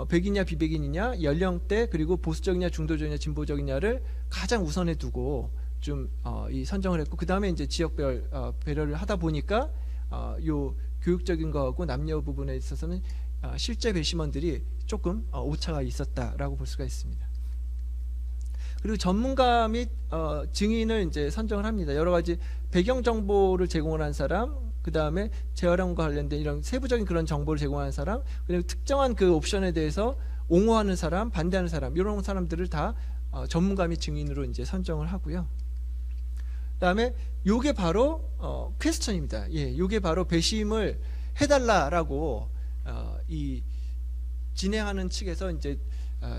C: 백이냐 비백인이냐, 연령대, 그리고 보수적이냐 중도적이냐 진보적이냐를 가장 우선에 두고 좀 이 선정을 했고, 그 다음에 이제 지역별 배려를 하다 보니까 요 교육적인 거하고 남녀 부분에 있어서는 실제 배심원들이 조금 오차가 있었다라고 볼 수가 있습니다. 그리고 전문가 및 증인을 이제 선정을 합니다. 여러 가지 배경 정보를 제공을 한 사람, 그 다음에 재활용과 관련된 이런 세부적인 그런 정보를 제공하는 사람, 그리고 특정한 그 옵션에 대해서 옹호하는 사람, 반대하는 사람, 이런 사람들을 다 전문가 및 증인으로 이제 선정을 하고요. 그다음에 요게 바로 퀘스천입니다. 예, 요게 바로 배심을 해달라라고 이 진행하는 측에서 이제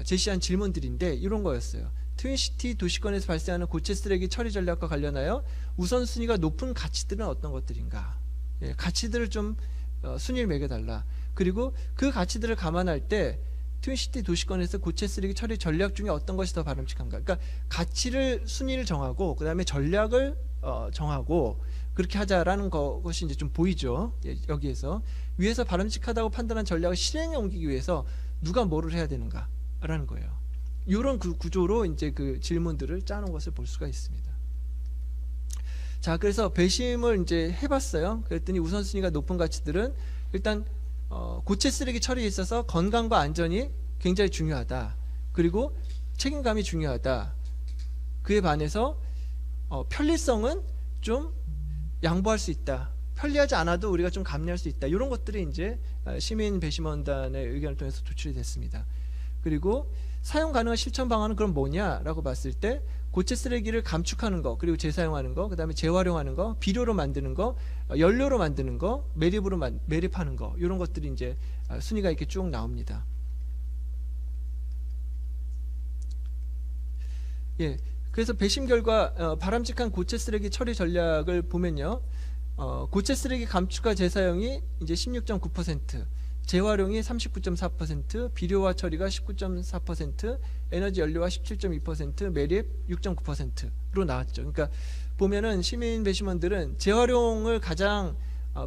C: 제시한 질문들인데 이런 거였어요. 트윈시티 도시권에서 발생하는 고체 쓰레기 처리 전략과 관련하여 우선순위가 높은 가치들은 어떤 것들인가? 예, 가치들을 좀 순위를 매겨달라. 그리고 그 가치들을 감안할 때 트윈시티 도시권에서 고체 쓰레기 처리 전략 중에 어떤 것이 더 바람직한가? 그러니까 가치를 순위를 정하고 그 다음에 전략을 정하고 그렇게 하자라는 것이 이제 좀 보이죠. 예, 여기에서 위에서 바람직하다고 판단한 전략을 실행에 옮기기 위해서 누가 뭐를 해야 되는가라는 거예요. 이런 그 구조로 이제 그 질문들을 짜놓은 것을 볼 수가 있습니다. 자, 그래서 배심을 이제 해봤어요. 그랬더니 우선순위가 높은 가치들은 일단 고체 쓰레기 처리에 있어서 건강과 안전이 굉장히 중요하다. 그리고 책임감이 중요하다. 그에 반해서 편리성은 좀 양보할 수 있다. 편리하지 않아도 우리가 좀 감내할 수 있다. 이런 것들이 이제 시민 배심원단의 의견을 통해서 도출이 됐습니다. 그리고 사용 가능한 실천 방안은 그럼 뭐냐라고 봤을 때 고체 쓰레기를 감축하는 거, 그리고 재사용하는 거, 그 다음에 재활용하는 거, 비료로 만드는 거, 연료로 만드는 거, 매립하는 거, 이런 것들이 이제 순위가 이렇게 쭉 나옵니다. 예, 그래서 배심 결과 바람직한 고체 쓰레기 처리 전략을 보면요, 고체 쓰레기 감축과 재사용이 이제 16.9%, 재활용이 39.4%, 비료화 처리가 19.4%, 에너지 연료화 17.2%, 매립 6.9%로 나왔죠. 그러니까 보면은 시민 배심원들은 재활용을 가장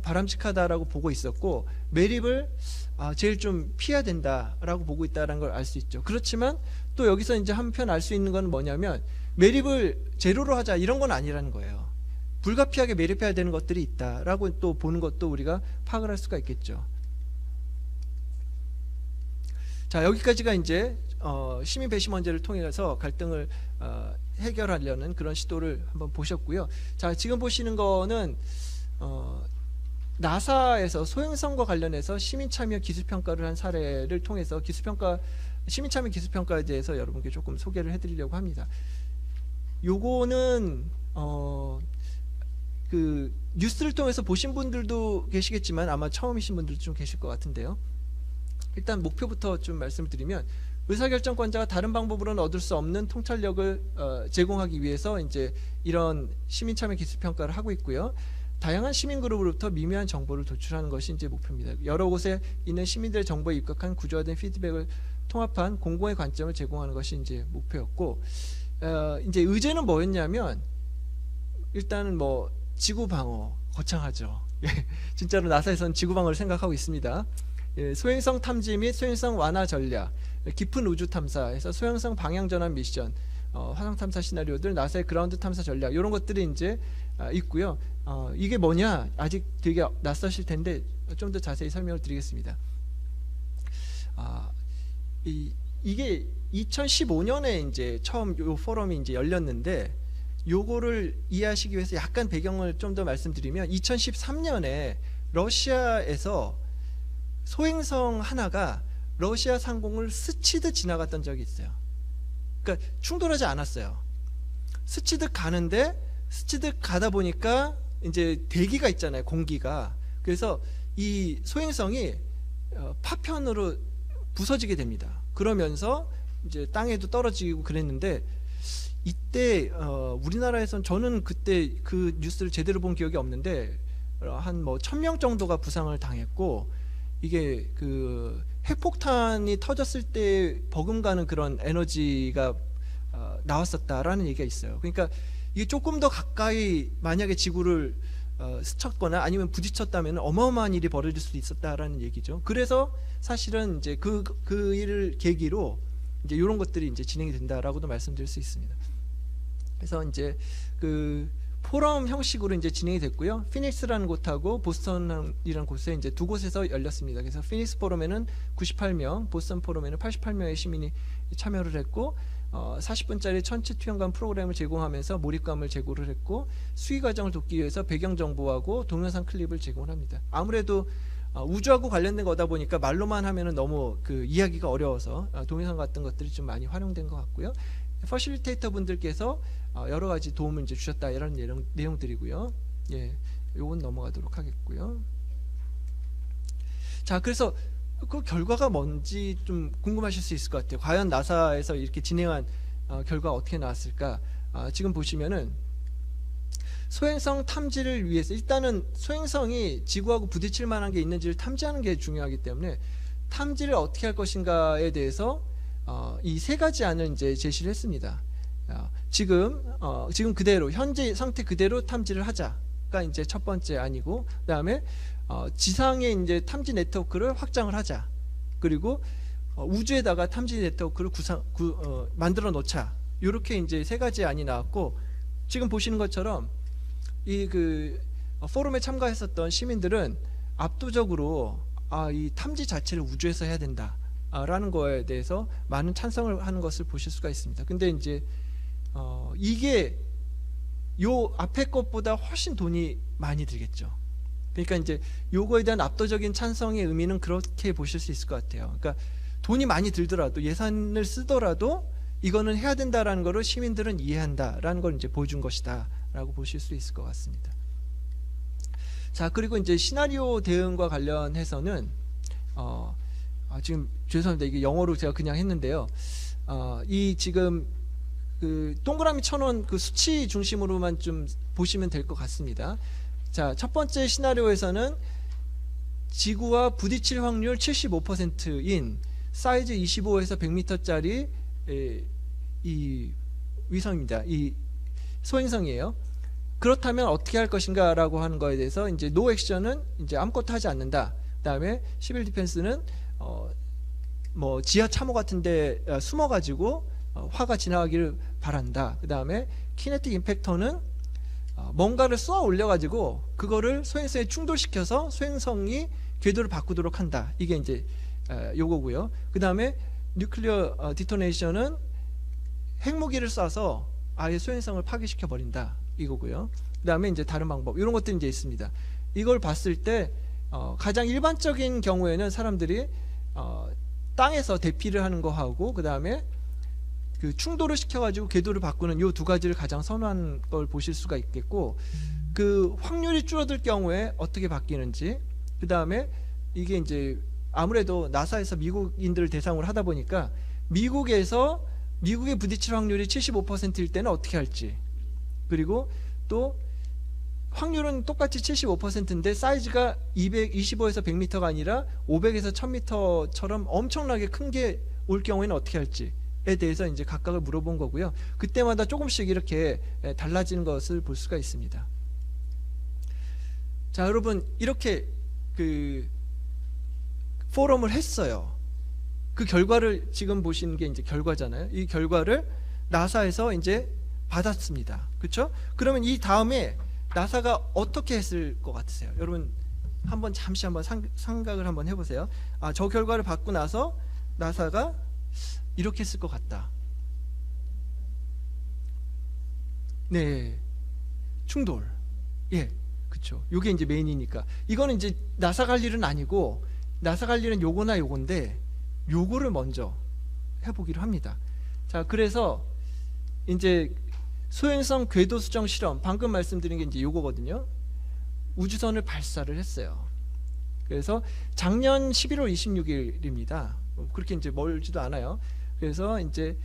C: 바람직하다라고 보고 있었고, 매립을 제일 좀 피해야 된다라고 보고 있다는 걸 알 수 있죠. 그렇지만 또 여기서 이제 한편 알 수 있는 건 뭐냐면 매립을 제로로 하자 이런 건 아니라는 거예요. 불가피하게 매립해야 되는 것들이 있다라고 또 보는 것도 우리가 파악을 할 수가 있겠죠. 자, 여기까지가 이제 시민 배심원제를 통해서 갈등을 해결하려는 그런 시도를 한번 보셨고요. 자, 지금 보시는 거는 나사에서 소행성과 관련해서 시민 참여 기술 평가를 한 사례를 통해서 시민 참여 기술 평가에 대해서 여러분께 조금 소개를 해드리려고 합니다. 요거는 그 뉴스를 통해서 보신 분들도 계시겠지만 아마 처음이신 분들도 좀 계실 것 같은데요. 일단 목표부터 좀 말씀을 드리면, 의사결정권자가 다른 방법으로는 얻을 수 없는 통찰력을 제공하기 위해서 이제 이런 시민 참여 기술 평가를 하고 있고요. 다양한 시민 그룹으로부터 미묘한 정보를 도출하는 것이 이제 목표입니다. 여러 곳에 있는 시민들의 정보에 입각한 구조화된 피드백을 통합한 공공의 관점을 제공하는 것이 이제 목표였고, 이제 의제는 뭐였냐면 일단은 뭐 지구 방어 거창하죠. 진짜로 나사에서는 지구 방어를 생각하고 있습니다. 소행성 탐지 및 소행성 완화 전략, 깊은 우주 탐사에서 소행성 방향 전환 미션, 화성 탐사 시나리오들, 나사의 그라운드 탐사 전략 이런 것들이 이제 있고요. 이게 뭐냐 아직 되게 낯서실 텐데 좀 더 자세히 설명을 드리겠습니다. 이게 2015년에 이제 처음 요 포럼이 이제 열렸는데, 요거를 이해하시기 위해서 약간 배경을 좀 더 말씀드리면 2013년에 러시아에서 소행성 하나가 러시아 상공을 스치듯 지나갔던 적이 있어요. 그러니까 충돌하지 않았어요. 스치듯 가는데, 스치듯 가다 보니까 이제 대기가 있잖아요, 공기가. 그래서 이 소행성이 파편으로 부서지게 됩니다. 그러면서 이제 땅에도 떨어지고 그랬는데, 이때 우리나라에선 저는 그때 그 뉴스를 제대로 본 기억이 없는데 한 뭐 1000명 정도가 부상을 당했고, 이게 그 핵폭탄이 터졌을 때 버금가는 그런 에너지가 나왔었다라는 얘기가 있어요. 그러니까 이게 조금 더 가까이 만약에 지구를 스쳤거나 아니면 부딪혔다면 어마어마한 일이 벌어질 수도 있었다라는 얘기죠. 그래서 사실은 이제 그 일을 계기로 이제 이런 것들이 이제 진행이 된다라고도 말씀드릴 수 있습니다. 그래서 이제 그 포럼 형식으로 이제 진행이 됐고요. 피닉스라는 곳하고 보스턴이라는 곳에 이제 두 곳에서 열렸습니다. 그래서 피닉스 포럼에는 98명, 보스턴 포럼에는 88명의 시민이 참여를 했고, 40분짜리 천체 투영관 프로그램을 제공하면서 몰입감을 제공을 했고, 수의 과정을 돕기 위해서 배경 정보하고 동영상 클립을 제공을 합니다. 아무래도 우주하고 관련된 거다 보니까 말로만 하면은 너무 그 이해하기가 어려워서 동영상 같은 것들이 좀 많이 활용된 것 같고요. 퍼실리테이터 분들께서 여러 가지 도움을 이제 주셨다, 이런 내용들이고요. 예, 요건 넘어가도록 하겠고요. 자, 그래서 그 결과가 뭔지 좀 궁금하실 수 있을 것 같아요. 과연 나사에서 이렇게 진행한 결과가 어떻게 나왔을까? 지금 보시면은 소행성 탐지를 위해서 일단은 소행성이 지구하고 부딪힐 만한 게 있는지를 탐지하는 게 중요하기 때문에 탐지를 어떻게 할 것인가에 대해서 이 세 가지 안을 이제 제시를 했습니다. 지금 그대로 현재 상태 그대로 탐지를 하자가 이제 첫 번째 안이고, 그다음에 지상에 이제 탐지 네트워크를 확장을 하자. 그리고 우주에다가 탐지 네트워크를 만들어 놓자. 이렇게 이제 세 가지 안이 나왔고, 지금 보시는 것처럼 이 그 포럼에 참가했었던 시민들은 압도적으로 이 탐지 자체를 우주에서 해야 된다라는 거에 대해서 많은 찬성을 하는 것을 보실 수가 있습니다. 근데 이제 이게 요 앞에 것보다 훨씬 돈이 많이 들겠죠. 그러니까 이제 요거에 대한 압도적인 찬성의 의미는 그렇게 보실 수 있을 것 같아요. 그러니까 돈이 많이 들더라도, 예산을 쓰더라도 이거는 해야 된다라는 거를 시민들은 이해한다라는 걸 이제 보여준 것이다라고 보실 수 있을 것 같습니다. 자, 그리고 이제 시나리오 대응과 관련해서는 지금 죄송합니다. 이게 영어로 제가 그냥 했는데요. 이 지금 그 동그라미 쳐놓은 그 수치 중심으로만 좀 보시면 될 것 같습니다. 자, 첫 번째 시나리오에서는 지구와 부딪힐 확률 75%인 사이즈 25에서 100m짜리 이 위성입니다. 이 소행성이에요. 그렇다면 어떻게 할 것인가라고 하는 거에 대해서 이제 노 액션은 이제 아무것도 하지 않는다. 그다음에 시빌 디펜스는 뭐 지하 참호 같은데 숨어가지고 화가 지나가기를 바란다. 그다음에 키네틱 임팩터는 뭔가를 쏘아 올려가지고 그거를 소행성에 충돌시켜서 소행성이 궤도를 바꾸도록 한다. 이게 이제 요거고요. 그 다음에 뉴클리어 디토네이션은 핵무기를 쏴서 아예 소행성을 파괴시켜 버린다. 이거고요. 그 다음에 이제 다른 방법, 이런 것들이 이제 있습니다. 이걸 봤을 때 가장 일반적인 경우에는 사람들이 땅에서 대피를 하는 거 하고, 그 다음에 그 충돌을 시켜가지고 궤도를 바꾸는 요 두 가지를 가장 선호하는 걸 보실 수가 있겠고, 그 확률이 줄어들 경우에 어떻게 바뀌는지, 그 다음에 이게 이제 아무래도 나사에서 미국인들을 대상으로 하다 보니까 미국에 부딪힐 확률이 75%일 때는 어떻게 할지, 그리고 또 확률은 똑같이 75%인데 사이즈가 25에서 100m가 아니라 500에서 1000m처럼 엄청나게 큰 게 올 경우에는 어떻게 할지에 대해서 이제 각각을 물어본 거고요. 그때마다 조금씩 이렇게 달라지는 것을 볼 수가 있습니다. 자, 여러분, 이렇게 그 포럼을 했어요. 그 결과를 지금 보시는 게 이제 결과잖아요. 이 결과를 나사에서 이제 받았습니다. 그렇죠? 그러면 이 다음에 나사가 어떻게 했을 것 같으세요? 여러분 한번 잠시 한번 생각을 한번 해보세요. 아, 저 결과를 받고 나서 나사가 이렇게 했을 것 같다. 네, 충돌. 예, 그렇죠. 요게 이제 메인이니까. 이거는 이제 나사 갈 일은 아니고, 나사 갈 일은 요거나 요건데 요거를 먼저 해보기로 합니다. 자, 그래서 이제 소행성 궤도 수정 실험, 방금 말씀드린 게 이제 요거거든요. 우주선을 발사를 했어요. 그래서 작년 11월 26일입니다. 그렇게 이제 멀지도 않아요. 그래서 이제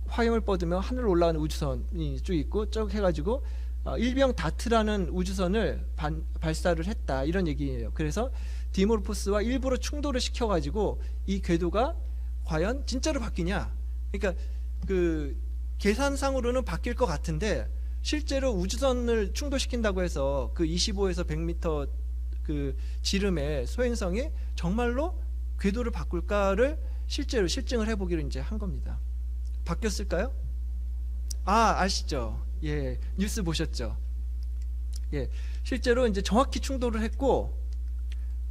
C: 화염을 뻗으며 하늘 올라가는 우주선이 쭉 있고 쭉 해가지고 일병 다트라는 우주선을 발사를 했다, 이런 얘기예요. 그래서 디모르포스와 일부러 충돌을 시켜가지고 이 궤도가 과연 진짜로 바뀌냐? 그러니까 그 계산상으로는 바뀔 것 같은데 실제로 우주선을 충돌시킨다고 해서 그 25에서 100m 그 지름의 소행성이 정말로 궤도를 바꿀까를 실제로 실증을 해보기로 이제 한 겁니다. 바뀌었을까요? 아, 아시죠? 예, 뉴스 보셨죠? 예, 실제로 이제 정확히 충돌을 했고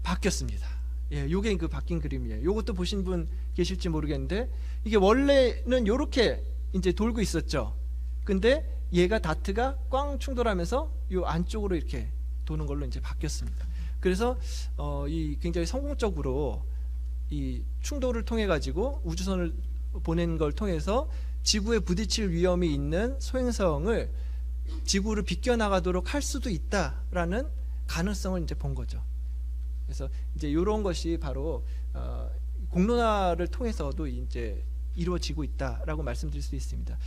C: 바뀌었습니다. 예, 요게 그 바뀐 그림이에요. 요것도 보신 분 계실지 모르겠는데 이게 원래는 요렇게 이제 돌고 있었죠. 근데 얘가 다트가 꽝 충돌하면서 요 안쪽으로 이렇게 도는 걸로 이제 바뀌었습니다. 그래서 이 굉장히 성공적으로 이 충돌을 통해 가지고 우주선을 보낸 걸 통해서 지구에 부딪힐 위험이 있는 소행성을 지구를 비껴나가도록 할 수도 있다라는 가능성을 이제 본 거죠. 그래서 이제 이런 것이 바로 공론화를 통해서도 이제 이루어지고 있다라고 말씀드릴 수 있습니다.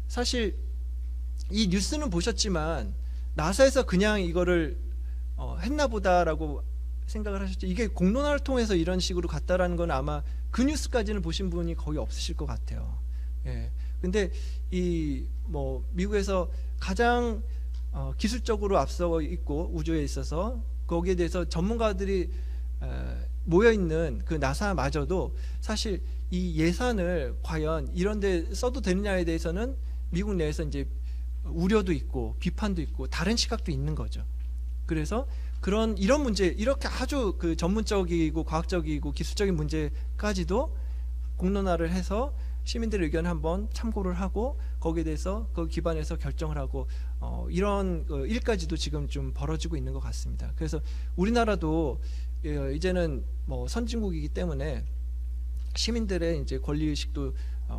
C: 사실 이 뉴스는 보셨지만 나사에서 그냥 이거를 했나보다라고 생각을 하셨죠. 이게 공론화를 통해서 이런 식으로 갔다라는 건 아마 그 뉴스까지는 보신 분이 거의 없으실 것 같아요. 예. 근데 이 뭐 미국에서 가장 기술적으로 앞서 있고 우주에 있어서 거기에 대해서 전문가들이 모여 있는 그 나사마저도 사실 이 예산을 과연 이런 데 써도 되느냐에 대해서는 미국 내에서 이제 우려도 있고 비판도 있고 다른 시각도 있는 거죠. 그래서 이런 문제, 이렇게 아주 그 전문적이고 과학적이고 기술적인 문제까지도 공론화를 해서 시민들의 의견을 한번 참고를 하고 거기에 대해서 그 기반해서 결정을 하고 이런 일까지도 지금 좀 벌어지고 있는 것 같습니다. 그래서 우리나라도 이제는 뭐 선진국이기 때문에 시민들의 이제 권리 의식도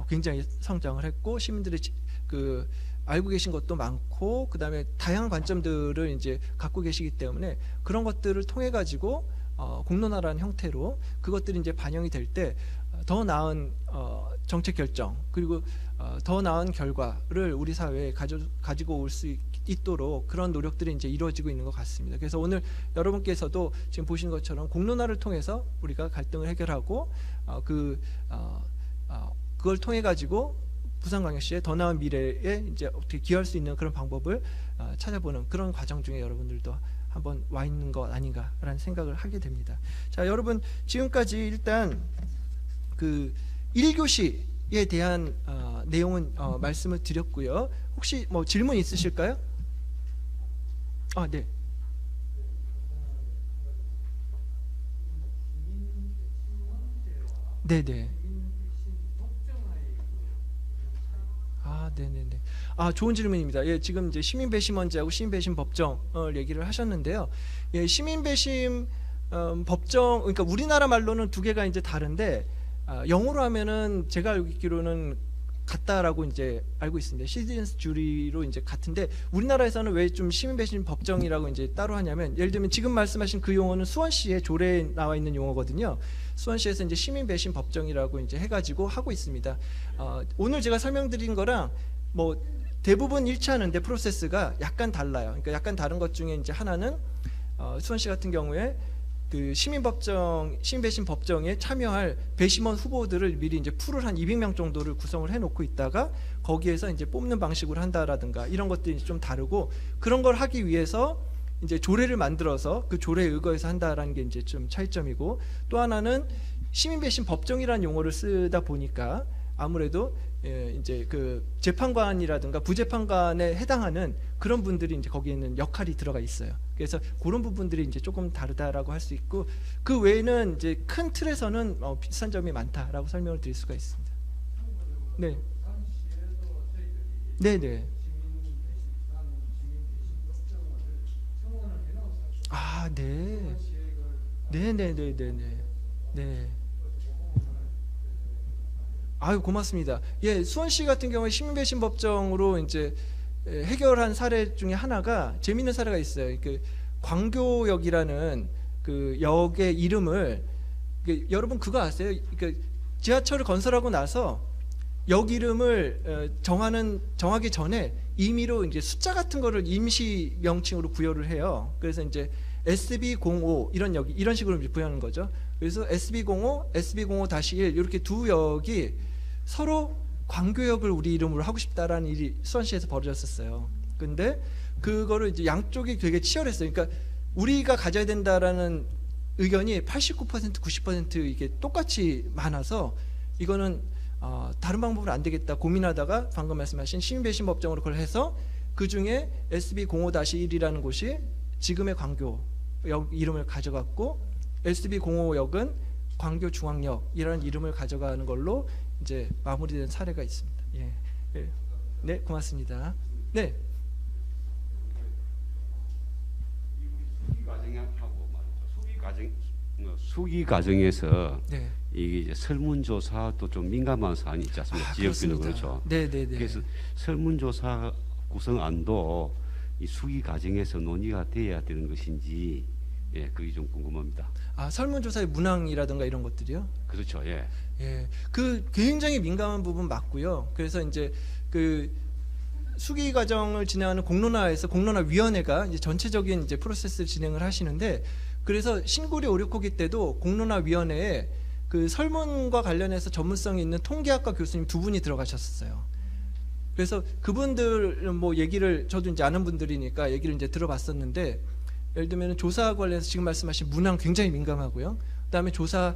C: 굉장히 성장을 했고 시민들의 그 알고 계신 것도 많고 그다음에 다양한 관점들을 이제 갖고 계시기 때문에 그런 것들을 통해 가지고 공론화라는 형태로 그것들이 이제 반영이 될 때 더 나은 정책 결정 그리고 더 나은 결과를 우리 사회에 가지고 올 수 있도록 그런 노력들이 이제 이루어지고 있는 것 같습니다. 그래서 오늘 여러분께서도 지금 보시는 것처럼 공론화를 통해서 우리가 갈등을 해결하고 그걸 통해 가지고 부산광역시의 더 나은 미래에 이제 어떻게 기여할 수 있는 그런 방법을 찾아보는 그런 과정 중에 여러분들도 한번 와 있는 것 아닌가라는 생각을 하게 됩니다. 자, 여러분 지금까지 일단 그 1교시에 대한 내용은 말씀을 드렸고요. 혹시 뭐 질문 있으실까요? 아, 네. 네네. 아, 네네네. 아, 좋은 질문입니다. 예, 지금 이제 시민 배심원제하고 시민 배심 법정을 얘기를 하셨는데요. 예, 시민 배심 법정, 그러니까 우리나라 말로는 두 개가 이제 다른데 영어로 하면은 제가 알고 있기로는 같다라고 이제 알고 있습니다. 시티즌스 주리로 이제 같은데 우리나라에서는 왜 좀 시민 배심 법정이라고 이제 따로 하냐면 예를 들면 지금 말씀하신 그 용어는 수원시의 조례에 나와 있는 용어거든요. 수원시에서 이제 시민 배심 법정이라고 이제 해가지고 하고 있습니다. 오늘 제가 설명드린 거랑 뭐 대부분 일치하는데 프로세스가 약간 달라요. 그러니까 약간 다른 것 중에 이제 하나는 수원시 같은 경우에 그 시민 배심 법정에 참여할 배심원 후보들을 미리 이제 풀을 한 200명 정도를 구성을 해놓고 있다가 거기에서 이제 뽑는 방식으로 한다라든가 이런 것들이 좀 다르고 그런 걸 하기 위해서 이제 조례를 만들어서 그 조례에 의거해서 한다라는 게 이제 좀 차이점이고 또 하나는 시민 배심 법정이라는 용어를 쓰다 보니까 아무래도 이제 그 재판관이라든가 부재판관에 해당하는 그런 분들이 이제 거기에는 역할이 들어가 있어요. 그래서 그런 부분들이 이제 조금 다르다라고 할 수 있고, 그 외에는 이제 큰 틀에서는 비슷한 점이 많다라고 설명을 드릴 수가 있습니다. 네. 네, 네. 아, 네. 네, 네, 네, 네, 네. 네. 아유, 고맙습니다. 예, 수원시 같은 경우에 시민배신 법정으로 이제 해결한 사례 중에 하나가 재미있는 사례가 있어요. 그 광교역이라는 그 역의 이름을 여러분 그거 아세요? 그 지하철을 건설하고 나서 역 이름을 정하기 전에 임의로 이제 숫자 같은 거를 임시 명칭으로 부여를 해요. 그래서 이제 SB05 이런 역이 이런 식으로 부여하는 거죠. 그래서 SB05, SB05-1 이렇게 두 역이 서로 광교역을 우리 이름으로 하고 싶다라는 일이 수원시에서 벌어졌었어요. 근데 그거를 이제 양쪽이 되게 치열했어요. 그러니까 우리가 가져야 된다라는 의견이 89%, 90% 이게 똑같이 많아서 이거는 다른 방법으로 안 되겠다 고민하다가 방금 말씀하신 시민배신법정으로 그걸 해서 그 중에 SB05-1이라는 곳이 지금의 광교역 이름을 가져갔고, SB05역은 광교중앙역이라는 이름을 가져가는 걸로 이제 마무리된 사례가 있습니다. 예. 예. 네, 고맙습니다. 네.
D: 수기 과정에서
C: 네.
D: 이게 이제 설문조사도 좀 민감한 사안이 있지 않습니까? 지역별로 그렇죠.
C: 네, 네, 네.
D: 그래서 설문조사 구성안도 이 수기 과정에서 논의가 돼야 되는 것인지, 예, 그게 좀 궁금합니다.
C: 아, 설문조사의 문항이라든가 이런 것들이요?
D: 그렇죠, 예.
C: 예, 그 굉장히 민감한 부분 맞고요. 그래서 이제 그 수기 과정을 진행하는 공론화에서 공론화위원회가 이제 전체적인 이제 프로세스를 진행을 하시는데, 그래서 신고리 오류코기 때도 공론화위원회에 그 설문과 관련해서 전문성이 있는 통계학과 교수님 두 분이 들어가셨어요. 그래서 그분들 뭐 얘기를 저도 이제 아는 분들이니까 얘기를 이제 들어봤었는데, 예를 들면 조사 관련해서 지금 말씀하신 문항 굉장히 민감하고요. 그다음에 조사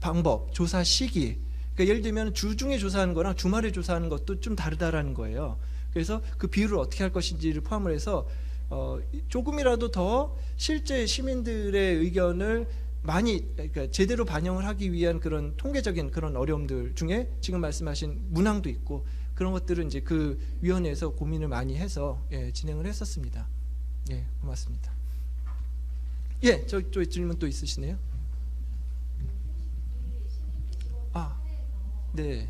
C: 방법, 조사 시기. 그러니까 예를 들면 주중에 조사하는 거랑 주말에 조사하는 것도 좀 다르다라는 거예요. 그래서 그 비율을 어떻게 할 것인지를 포함을 해서 조금이라도 더 실제 시민들의 의견을 많이, 그러니까 제대로 반영을 하기 위한 그런 통계적인 그런 어려움들 중에 지금 말씀하신 문항도 있고, 그런 것들은 이제 그 위원회에서 고민을 많이 해서 진행을 했었습니다. 예, 고맙습니다. 예, 저 질문 또 있으시네요. 아, 네.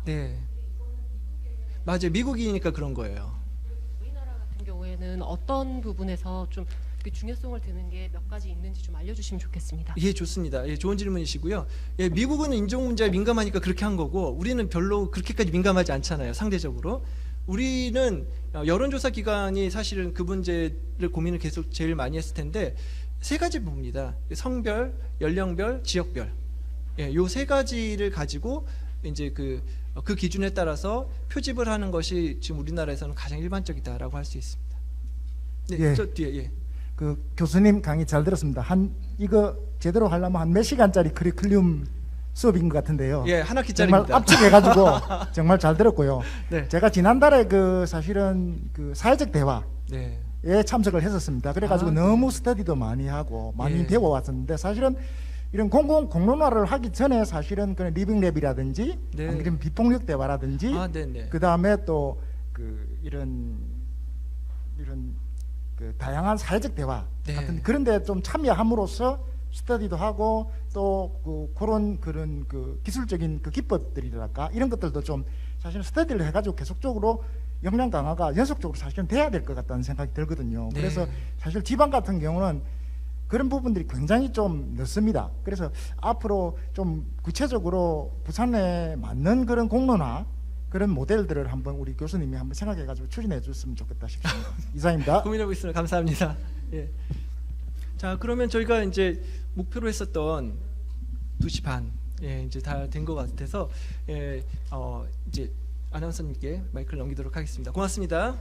C: 네. 맞아요. 미국이니까 그런 거예요.
E: 우리나라 같은 경우에는 어떤 부분에서 좀 그 중요성을 두는 게 몇 가지 있는지 좀 알려주시면 좋겠습니다.
C: 예, 좋습니다. 예, 좋은 질문이시고요. 예, 미국은 인종 문제에 민감하니까 그렇게 한 거고, 우리는 별로 그렇게까지 민감하지 않잖아요. 상대적으로. 우리는 여론조사 기관이 사실은 그 문제를 고민을 계속 제일 많이 했을 텐데, 세 가지 봅니다. 성별, 연령별, 지역별. 예, 요 세 가지를 가지고 이제 그 기준에 따라서 표집을 하는 것이 지금 우리나라에서는 가장 일반적이다라고 할 수 있습니다. 네,
F: 예.
C: 저 뒤에 예.
F: 그 교수님 강의 잘 들었습니다. 이거 제대로 하려면 한 몇 시간짜리 커리큘럼 수업인 것 같은데요.
C: 예, 한
F: 정말
C: 학기짜리입니다.
F: 압축해가지고 정말 잘 들었고요.
C: 네.
F: 제가 지난달에 사실은 사회적 대화에
C: 네.
F: 참석을 했었습니다. 그래가지고
C: 아,
F: 너무 스터디도 많이 하고 많이
C: 예.
F: 배워왔었는데, 사실은 이런 공론화를 하기 전에 사실은 그런 리빙랩이라든지
C: 네.
F: 아니면 비폭력 대화라든지
C: 아, 네, 네.
F: 그 다음에 또 이런 그 다양한 사회적 대화
C: 네.
F: 같은 그런데 좀 참여함으로써 스터디도 하고 또 그런 기술적인 기법들이랄까 이런 것들도 좀 사실은 스터디를 해가지고 계속적으로 역량 강화가 연속적으로 사실은 돼야 될 것 같다는 생각이 들거든요.
C: 네.
F: 그래서 사실 지방 같은 경우는 그런 부분들이 굉장히 좀 늦습니다. 그래서 앞으로 좀 구체적으로 부산에 맞는 그런 공론화 그런 모델들을 한번 우리 교수님이 한번 생각해가지고 추진해 줬으면 좋겠다 싶습니다. 이상입니다.
C: 고민하고 있습니다. 감사합니다. 예. 자, 그러면 저희가 이제 목표로 했었던 2시 반 이제 다 된 것 같아서 이제 아나운서님께 마이크를 넘기도록 하겠습니다. 고맙습니다.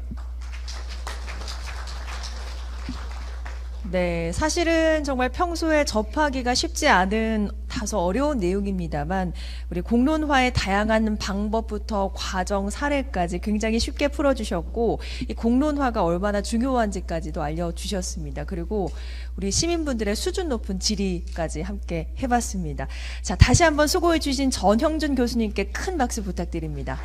A: 네, 사실은 정말 평소에 접하기가 쉽지 않은 다소 어려운 내용입니다만 우리 공론화의 다양한 방법부터 과정, 사례까지 굉장히 쉽게 풀어주셨고 이 공론화가 얼마나 중요한지까지도 알려주셨습니다. 그리고 우리 시민분들의 수준 높은 질의까지 함께 해봤습니다. 자, 다시 한번 수고해주신 전형준 교수님께 큰 박수 부탁드립니다.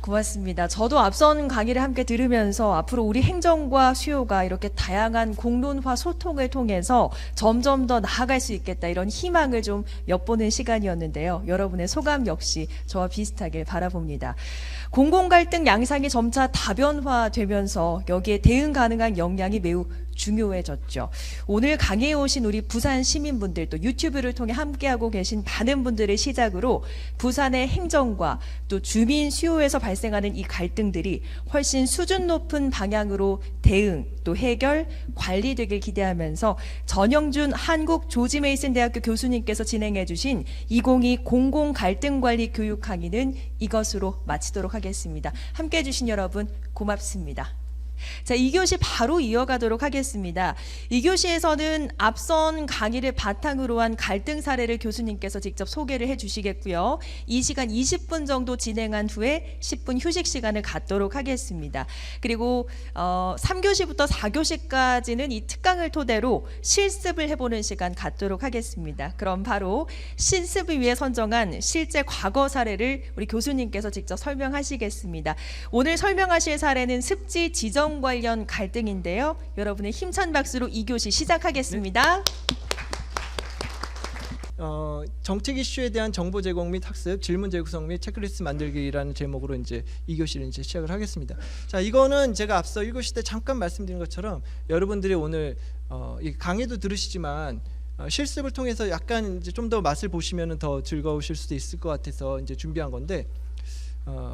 A: 고맙습니다. 저도 앞선 강의를 함께 들으면서 앞으로 우리 행정과 수요가 이렇게 다양한 공론화 소통을 통해서 점점 더 나아갈 수 있겠다 이런 희망을 좀 엿보는 시간이었는데요. 여러분의 소감 역시 저와 비슷하길 바라봅니다. 공공갈등 양상이 점차 다변화되면서 여기에 대응 가능한 역량이 매우 중요해졌죠. 오늘 강의에 오신 우리 부산 시민분들 또 유튜브를 통해 함께하고 계신 많은 분들을 시작으로 부산의 행정과 또 주민 수요에서 발생하는 이 갈등들이 훨씬 수준 높은 방향으로 대응 또 해결 관리되길 기대하면서 전형준 한국조지메이슨대학교 교수님께서 진행해 주신 2022 공공갈등관리 교육 강의는 이것으로 마치도록 하겠습니다. 함께해 주신 여러분 고맙습니다. 자, 2교시 바로 이어가도록 하겠습니다. 2교시에서는 앞선 강의를 바탕으로 한 갈등 사례를 교수님께서 직접 소개를 해주시겠고요. 이 시간 20분 정도 진행한 후에 10분 휴식 시간을 갖도록 하겠습니다. 그리고 3교시부터 4교시까지는 이 특강을 토대로 실습을 해보는 시간 갖도록 하겠습니다. 그럼 바로 실습을 위해 선정한 실제 과거 사례를 우리 교수님께서 직접 설명하시겠습니다. 오늘 설명하실 사례는 습지 지정 관련 갈등인데요. 여러분의 힘찬 박수로 2교시 시작하겠습니다.
C: 정책 이슈에 대한 정보 제공 및 학습, 질문 재구성 및 체크리스트 만들기라는 제목으로 이제 2교시를 이제 시작을 하겠습니다. 자, 이거는 제가 앞서 1교시 때 잠깐 말씀드린 것처럼 여러분들이 오늘 이 강의도 들으시지만 실습을 통해서 약간 이제 좀 더 맛을 보시면 더 즐거우실 수도 있을 것 같아서 이제 준비한 건데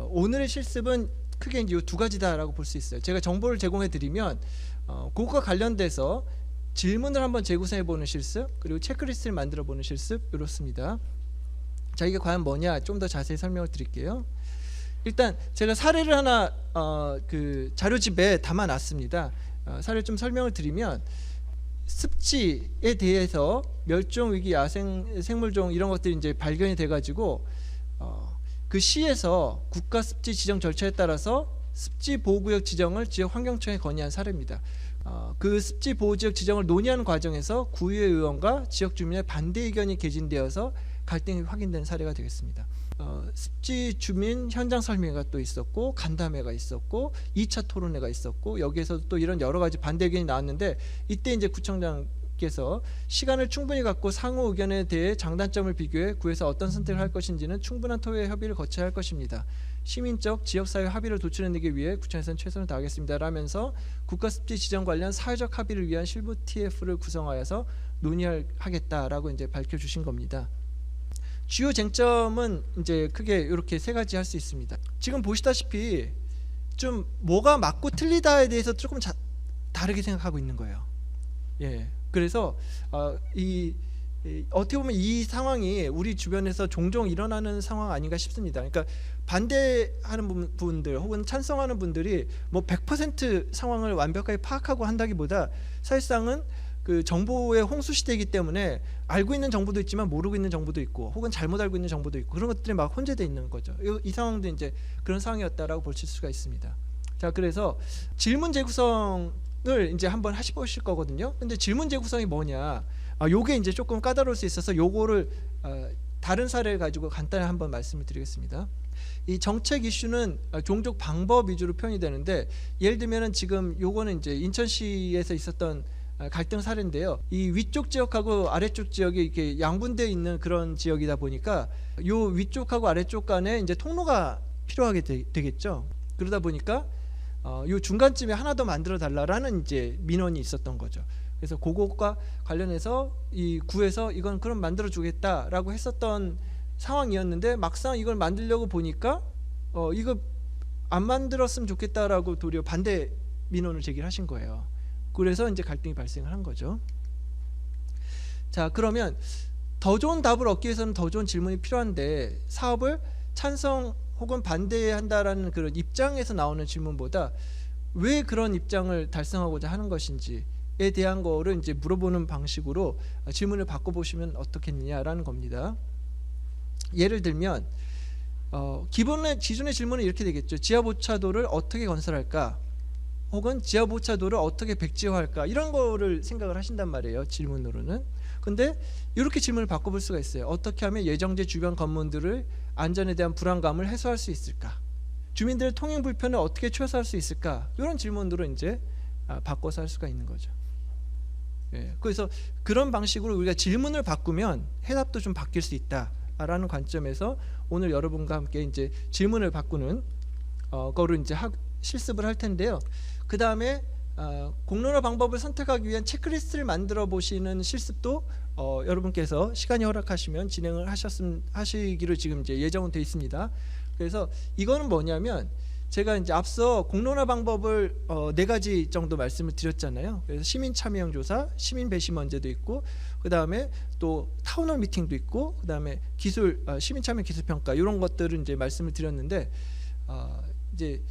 C: 오늘의 실습은 크게 이제 이 두 가지다라고 볼 수 있어요. 제가 정보를 제공해 드리면 그것과 관련돼서 질문을 한번 재구성해 보는 실습, 그리고 체크리스트를 만들어 보는 실습, 이렇습니다. 자, 이게 과연 뭐냐 좀 더 자세히 설명을 드릴게요. 일단 제가 사례를 하나 그 자료집에 담아 놨습니다. 사례를 좀 설명을 드리면 습지에 대해서 멸종위기 야생 생물종 이런 것들이 이제 발견이 돼 가지고 그 시에서 국가 습지 지정 절차에 따라서 습지 보호구역 지정을 지역 환경청에 건의한 사례입니다. 그 습지 보호지역 지정을 논의하는 과정에서 구의회 의원과 지역 주민의 반대 의견이 개진되어서 갈등이 확인된 사례가 되겠습니다. 습지 주민 현장 설명회가 또 있었고 간담회가 있었고 2차 토론회가 있었고 여기에서도 또 이런 여러 가지 반대 의견이 나왔는데 이때 이제 구청장께서 시간을 충분히 갖고 상호 의견에 대해 장단점을 비교해 구에서 어떤 선택을 할 것인지는 충분한 토의 협의를 거쳐야 할 것입니다. 시민적 지역사회 합의를 도출해내기 위해 구청에서는 최선을 다하겠습니다 라면서 국가습지 지정 관련 사회적 합의를 위한 실무 TF를 구성하여서 논의하겠다라고 이제 밝혀주신 겁니다. 주요 쟁점은 이제 크게 이렇게 세 가지 할 수 있습니다. 지금 보시다시피 좀 뭐가 맞고 틀리다에 대해서 조금 다르게 생각하고 있는 거예요. 예, 그래서 어떻게 보면 이 상황이 우리 주변에서 종종 일어나는 상황 아닌가 싶습니다. 그러니까 반대하는 분들 혹은 찬성하는 분들이 뭐 100% 상황을 완벽하게 파악하고 한다기보다 사실상은 그 정보의 홍수 시대이기 때문에 알고 있는 정보도 있지만 모르고 있는 정보도 있고 혹은 잘못 알고 있는 정보도 있고 그런 것들이 막 혼재되어 있는 거죠. 이 상황도 이제 그런 상황이었다라고 볼 수가 있습니다. 자, 그래서 질문 재구성을 이제 한번 하셔보실 거거든요. 근데 질문 재구성이 뭐냐? 요게 이제 조금 까다로울 수 있어서 요거를 다른 사례를 가지고 간단히 한번 말씀을 드리겠습니다. 이 정책 이슈는 종족 방법 위주로 표현이 되는데 예를 들면은 지금 요거는 이제 인천시에서 있었던 갈등 사례인데요. 이 위쪽 지역하고 아래쪽 지역이 이렇게 양분되어 있는 그런 지역이다 보니까 요 위쪽하고 아래쪽 간에 이제 통로가 필요하게 되겠죠. 그러다 보니까 요 중간쯤에 하나 더 만들어 달라라는 이제 민원이 있었던 거죠. 그래서 그것과 관련해서 이 구에서 이건 그럼 만들어 주겠다라고 했었던 상황이었는데 막상 이걸 만들려고 보니까 이거 안 만들었으면 좋겠다라고 도리어 반대 민원을 제기하신 거예요. 그래서 이제 갈등이 발생을 한 거죠. 자, 그러면 더 좋은 답을 얻기 위해서는 더 좋은 질문이 필요한데 사업을 찬성 혹은 반대한다라는 그런 입장에서 나오는 질문보다 왜 그런 입장을 달성하고자 하는 것인지에 대한 거를 이제 물어보는 방식으로 질문을 바꿔보시면 어떻겠느냐라는 겁니다. 예를 들면 기존의 질문은 이렇게 되겠죠. 지하보차도를 어떻게 건설할까? 혹은 지하보차도를 어떻게 백지화할까? 이런 거를 생각을 하신단 말이에요, 질문으로는. 근데 이렇게 질문을 바꿔볼 수가 있어요. 어떻게 하면 예정지 주변 건물들을 안전에 대한 불안감을 해소할 수 있을까? 주민들의 통행 불편을 어떻게 최소화할 수 있을까? 이런 질문으로 이제 바꿔서 할 수가 있는 거죠. 예, 그래서 그런 방식으로 우리가 질문을 바꾸면 해답도 좀 바뀔 수 있다라는 관점에서 오늘 여러분과 함께 이제 질문을 바꾸는 거를 이제 실습을 할 텐데요. 그 다음에 공론화 방법을 선택하기 위한 체크리스트를 만들어 보시는 실습도 여러분께서 시간이 허락하시면 진행을 하시기로 지금 이제 예정은 돼 있습니다. 그래서 이거는 뭐냐면 제가 이제 앞서 공론화 방법을 4가지 정도 말씀을 드렸잖아요. 그래서 시민 참여형 조사, 시민 배심 문제도 있고, 그 다음에 또 타운홀 미팅도 있고, 그 다음에 시민 참여 기술 평가 이런 것들을 이제 말씀을 드렸는데 이제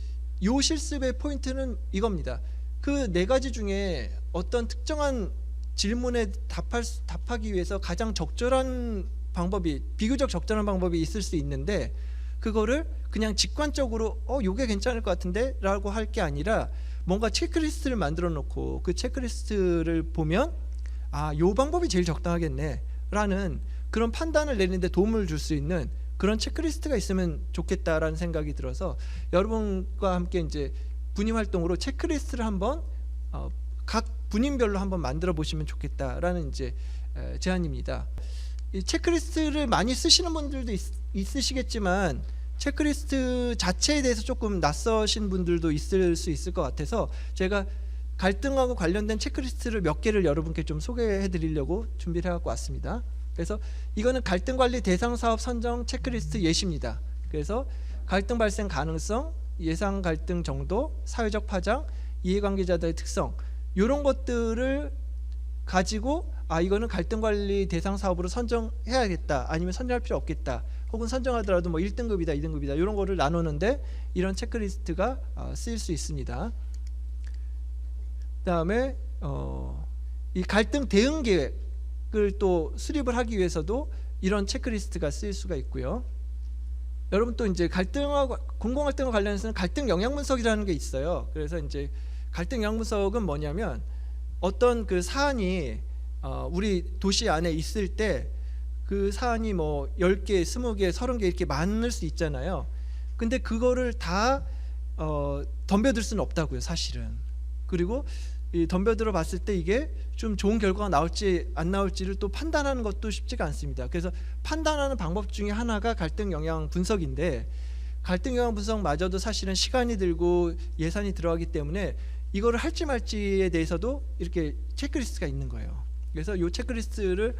C: 요 실습의 포인트는 이겁니다. 그 4가지 중에 어떤 특정한 질문에 답하기 위해서 가장 적절한 방법이, 비교적 적절한 방법이 있을 수 있는데 그거를 그냥 직관적으로 요게 괜찮을 것 같은데 라고 할 게 아니라 뭔가 체크리스트를 만들어 놓고 그 체크리스트를 보면 요 방법이 제일 적당하겠네 라는 그런 판단을 내리는데 도움을 줄 수 있는 그런 체크리스트가 있으면 좋겠다라는 생각이 들어서 여러분과 함께 이제 분임 활동으로 체크리스트를 한번 각 분임별로 한번 만들어 보시면 좋겠다라는 이제 제안입니다. 이 체크리스트를 많이 쓰시는 분들도 있으시겠지만 체크리스트 자체에 대해서 조금 낯서신 분들도 있을 수 있을 것 같아서 제가 갈등하고 관련된 체크리스트를 몇 개를 여러분께 좀 소개해 드리려고 준비를 해갖고 왔습니다. 그래서 이거는 갈등관리 대상 사업 선정 체크리스트 예시입니다. 그래서 갈등 발생 가능성, 예상 갈등 정도, 사회적 파장, 이해관계자들의 특성 이런 것들을 가지고 이거는 갈등관리 대상 사업으로 선정해야겠다, 아니면 선정할 필요 없겠다, 혹은 선정하더라도 뭐 1등급이다 2등급이다 이런 거를 나누는데 이런 체크리스트가 쓰일 수 있습니다. 그 다음에 이 갈등 대응 계획을 또 수립을 하기 위해서도 이런 체크리스트가 쓰일 수가 있고요. 여러분 또 이제 공공갈등과 관련해서는 갈등 영향 분석이라는 게 있어요. 그래서 이제 갈등 영향 분석은 뭐냐면 어떤 그 사안이 우리 도시 안에 있을 때 그 사안이 뭐 10개, 20개, 30개 이렇게 많을 수 있잖아요. 근데 그거를 다 덤벼들 수는 없다고요, 사실은. 그리고 이 덤벼들어 봤을 때 이게 좀 좋은 결과가 나올지 안 나올지를 또 판단하는 것도 쉽지가 않습니다. 그래서 판단하는 방법 중에 하나가 갈등 영향 분석인데, 갈등 영향 분석마저도 사실은 시간이 들고 예산이 들어가기 때문에 이거를 할지 말지에 대해서도 이렇게 체크리스트가 있는 거예요. 그래서 이 체크리스트를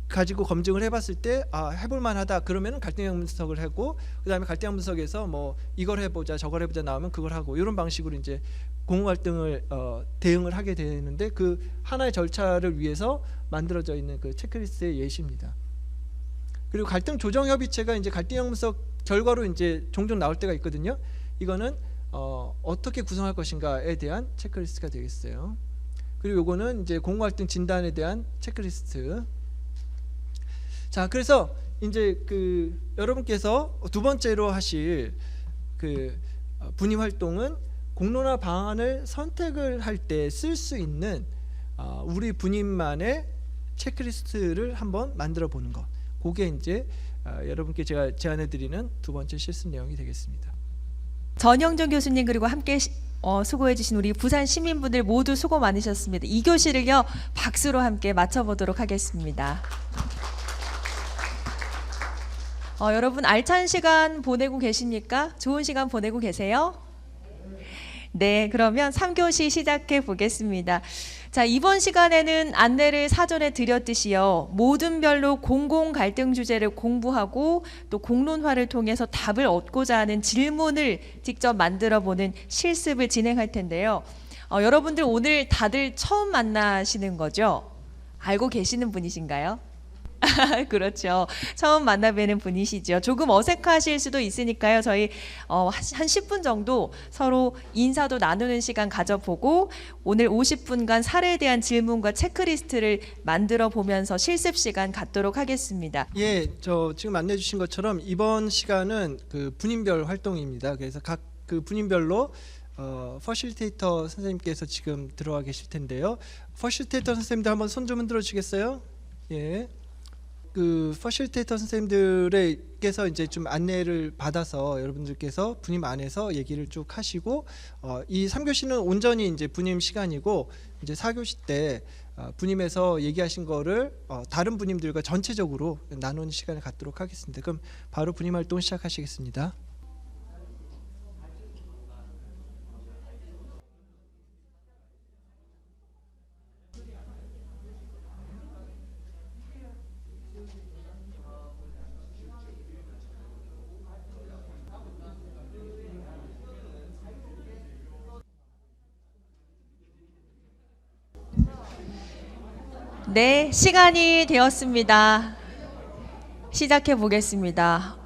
C: 가지고 검증을 해봤을 때 해볼 만하다 그러면 갈등 영향 분석을 하고, 그 다음에 갈등 영향 분석에서 뭐 이걸 해보자 저걸 해보자 나오면 그걸 하고, 이런 방식으로 이제 공공갈등을 대응을 하게 되는데 그 하나의 절차를 위해서 만들어져 있는 그 체크리스트의 예시입니다. 그리고 갈등 조정 협의체가 이제 갈등 영향 분석 결과로 이제 종종 나올 때가 있거든요. 이거는 어떻게 구성할 것인가에 대한 체크리스트가 되겠어요. 그리고 요거는 이제 공공갈등 진단에 대한 체크리스트. 자, 그래서 이제 그 여러분께서 두 번째로 하실 그 분임 활동은 공론화 방안을 선택을 할 때 쓸 수 있는 우리 분임만의 체크리스트를 한번 만들어 보는 것. 그게 이제 여러분께 제가 제안해 드리는 두 번째 실습 내용이 되겠습니다.
A: 전영정 교수님 그리고 함께 수고해 주신 우리 부산 시민분들 모두 수고 많으셨습니다. 2교시를요 박수로 함께 마쳐보도록 하겠습니다. 여러분 알찬 시간 보내고 계십니까? 좋은 시간 보내고 계세요? 네, 그러면 3교시 시작해 보겠습니다. 자, 이번 시간에는 안내를 사전에 드렸듯이요. 모든 별로 공공 갈등 주제를 공부하고 또 공론화를 통해서 답을 얻고자 하는 질문을 직접 만들어 보는 실습을 진행할 텐데요. 여러분들 오늘 다들 처음 만나시는 거죠? 알고 계시는 분이신가요? 그렇죠. 처음 만나뵈는 분이시죠. 조금 어색하실 수도 있으니까요. 저희 한 10분 정도 서로 인사도 나누는 시간 가져보고 오늘 50분간 사례에 대한 질문과 체크리스트를 만들어 보면서 실습 시간 갖도록 하겠습니다.
C: 예, 저 지금 안내해 주신 것처럼 이번 시간은 그 분인별 활동입니다. 그래서 각 그 분인별로 퍼실테이터 선생님께서 지금 들어와 계실 텐데요. 퍼실테이터 선생님들 한번 손 좀 흔들어 주시겠어요? 예. 그 퍼실테이터 선생님들께서 이제 좀 안내를 받아서 여러분들께서 분임 안에서 얘기를 쭉 하시고 이 3교시는 온전히 이제 분임 시간이고 이제 4교시 때 분임에서 얘기하신 거를 다른 분임들과 전체적으로 나누는 시간을 갖도록 하겠습니다. 그럼 바로 분임 활동 시작하시겠습니다.
A: 네, 시간이 되었습니다. 시작해 보겠습니다.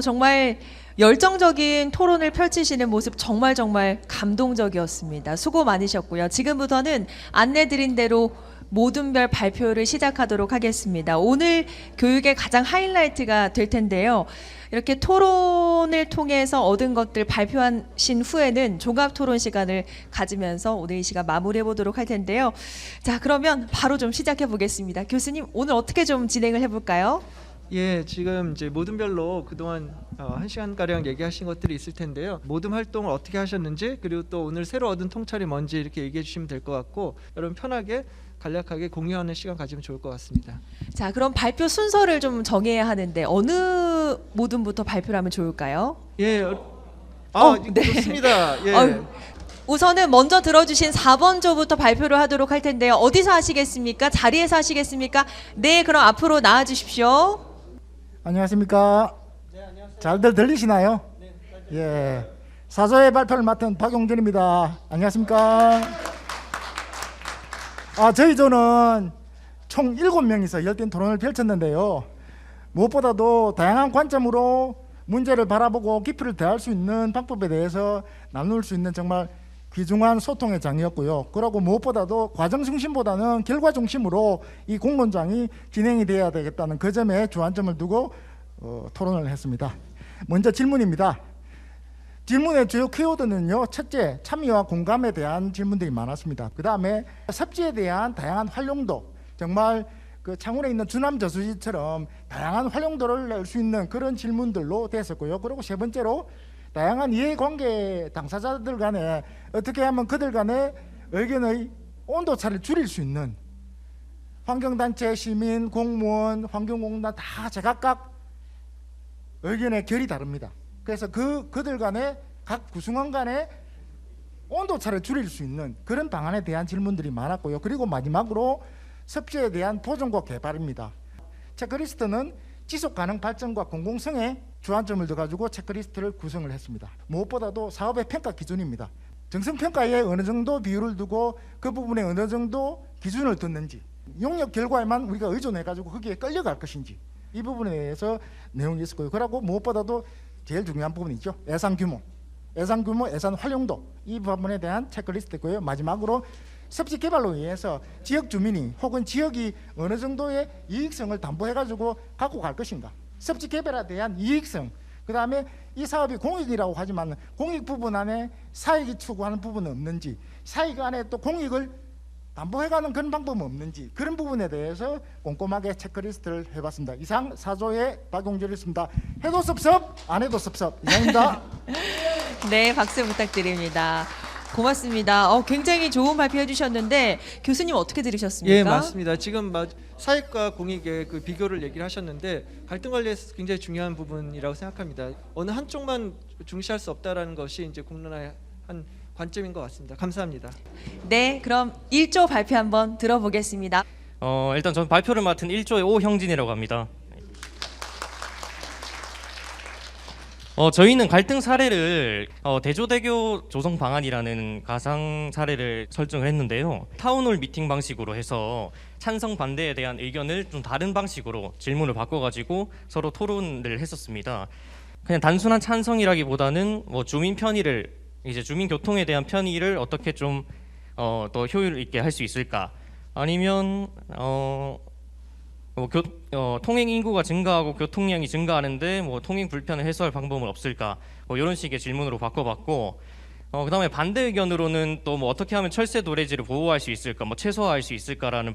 A: 정말 열정적인 토론을 펼치시는 모습 정말 감동적이었습니다. 수고 많으셨고요. 지금부터는 안내드린 대로 모든 별 발표를 시작하도록 하겠습니다. 오늘 교육의 가장 하이라이트가 될 텐데요. 이렇게 토론을 통해서 얻은 것들 발표하신 후에는 종합 토론 시간을 가지면서 오늘 이 시간 마무리해 보도록 할 텐데요. 자, 그러면 바로 좀 시작해 보겠습니다. 교수님, 오늘 어떻게 좀 진행을 해 볼까요?
C: 예, 지금 이제 모든 별로 그동안 1시간 가량 얘기하신 것들이 있을 텐데요. 모든 활동을 어떻게 하셨는지 그리고 또 오늘 새로 얻은 통찰이 뭔지 이렇게 얘기해 주시면 될 것 같고 여러분 편하게 간략하게 공유하는 시간 가지면 좋을 것 같습니다.
A: 자, 그럼 발표 순서를 좀 정해야 하는데 어느 모둠부터 발표를 하면 좋을까요?
C: 예,
A: 네.
C: 좋습니다. 예.
A: 우선은 먼저 들어주신 4번 조부터 발표를 하도록 할 텐데요. 어디서 하시겠습니까? 자리에서 하시겠습니까? 네, 그럼 앞으로 나와 주십시오.
F: 안녕하십니까? 잘들 들리시나요? 예. 사조의 발표를 맡은 박용진입니다. 안녕하십니까? 저희 조는 총 7명이서 열띤 토론을 펼쳤는데요. 무엇보다도 다양한 관점으로 문제를 바라보고 깊이를 더할 수 있는 방법에 대해서 나눌 수 있는 정말 귀중한 소통의 장이었고요. 그리고 무엇보다도 과정 중심보다는 결과 중심으로 이 공론장이 진행이 돼야 되겠다는 그 점에 주안점을 두고 토론을 했습니다. 먼저 질문입니다. 질문의 주요 키워드는요, 첫째, 참여와 공감에 대한 질문들이 많았습니다. 그 다음에 섭지에 대한 다양한 활용도, 정말 그 창원에 있는 주남 저수지처럼 다양한 활용도를 낼 수 있는 그런 질문들로 됐었고요. 그리고 세 번째로 다양한 이해관계 당사자들 간에 어떻게 하면 그들 간의 의견의 온도차를 줄일 수 있는, 환경단체, 시민, 공무원, 환경공단 다 제각각 의견의 결이 다릅니다. 그래서 그들 간에 각 구성원 간의 온도차를 줄일 수 있는 그런 방안에 대한 질문들이 많았고요. 그리고 마지막으로 섭지에 대한 보존과 개발입니다. 체크리스트는 지속가능 발전과 공공성에 주안점을 둬가지고 체크리스트를 구성을 했습니다. 무엇보다도 사업의 평가 기준입니다. 정성평가에 어느 정도 비율을 두고 그 부분에 어느 정도 기준을 뒀는지, 용역 결과에만 우리가 의존해가지고 거기에 끌려갈 것인지, 이 부분에 대해서 내용이 있었고요. 그리고 무엇보다도 제일 중요한 부분이죠. 예산 규모, 예산 활용도, 이 부분에 대한 체크리스트고요. 마지막으로 섭지 개발로 인해서 지역 주민이 혹은 지역이 어느 정도의 이익성을 담보해가지고 갖고 갈 것인가, 섭지 개발에 대한 이익성, 그 다음에 이 사업이 공익이라고 하지만 공익 부분 안에 사익이 추구하는 부분은 없는지, 사익 안에 또 공익을 담보해가는 그런 방법은 없는지, 그런 부분에 대해서 꼼꼼하게 체크리스트를 해봤습니다. 이상 4조의 박용진이었습니다. 해도 섭섭, 안 해도 섭섭. 이상입니다.
A: 네, 박수 부탁드립니다. 고맙습니다. 굉장히 좋은 발표해 주셨는데 교수님 어떻게 들으셨습니까?
C: 예, 맞습니다. 지금 사익과 공익의 그 비교를 얘기를 하셨는데 갈등 관리에서 굉장히 중요한 부분이라고 생각합니다. 어느 한쪽만 중시할 수 없다라는 것이 이제 공론화의 한 관점인 것 같습니다. 감사합니다.
A: 네, 그럼 1조 발표 한번 들어보겠습니다.
G: 일단 전 발표를 맡은 1조의 오형진이라고 합니다. 저희는 갈등 사례를 대조대교 조성 방안이라는 가상 사례를 설정을 했는데요. 타운홀 미팅 방식으로 해서 찬성 반대에 대한 의견을 좀 다른 방식으로 질문을 바꿔가지고 서로 토론을 했었습니다. 그냥 단순한 찬성이라기보다는 뭐 주민 편의를 이제 주민 교통에 대한 편의를 어떻게 좀 더 효율 있게 할 수 있을까? 아니면 통행 인구가 증가하고 교통량이 증가하는데 뭐 통행 불편을 해소할 방법은 없을까? 뭐 이런 식의 질문으로 바꿔봤고, 그다음에 반대 의견으로는 또 뭐 어떻게 하면 철새 도래지를 보호할 수 있을까, 뭐 최소화할 수 있을까라는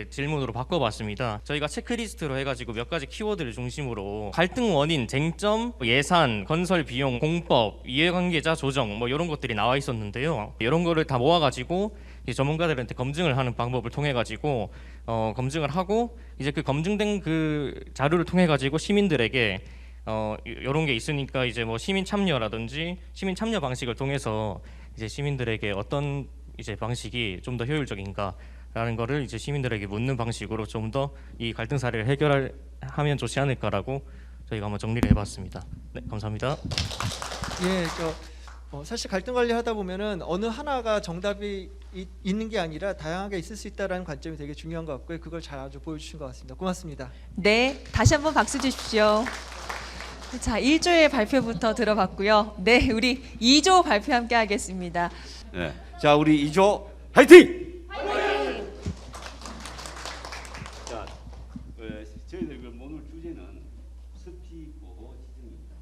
G: 질문으로 바꿔봤습니다. 저희가 체크리스트로 해가지고 몇 가지 키워드를 중심으로 갈등 원인, 쟁점, 예산, 건설 비용, 공법, 이해관계자 조정 뭐 이런 것들이 나와 있었는데요. 이런 거를 다 모아가지고 이제 전문가들한테 검증을 하는 방법을 통해 가지고 검증을 하고 이제 그 검증된 그 자료를 통해 가지고 시민들에게 이런 게 있으니까 이제 뭐 시민 참여라든지 시민 참여 방식을 통해서 이제 시민들에게 어떤 이제 방식이 좀 더 효율적인가라는 거를 이제 시민들에게 묻는 방식으로 좀 더 이 갈등 사례를 해결하면 좋지 않을까라고 저희가 한번 정리를 해봤습니다. 네, 감사합니다.
C: 예, 사실 갈등 관리하다 보면은 어느 하나가 정답이 있는 게 아니라 다양하게 있을 수 있다라는 관점이 되게 중요한 것 같고요. 그걸 잘 아주 보여주신 것 같습니다. 고맙습니다.
A: 네, 다시 한번 박수 주십시오. 자, 1조의 발표부터 들어봤고요. 네, 우리 2조 발표 함께 하겠습니다.
D: 네. 자, 우리 2조 화이팅! 자, 저희들 그 오늘 주제는 습지 보호 지정입니다.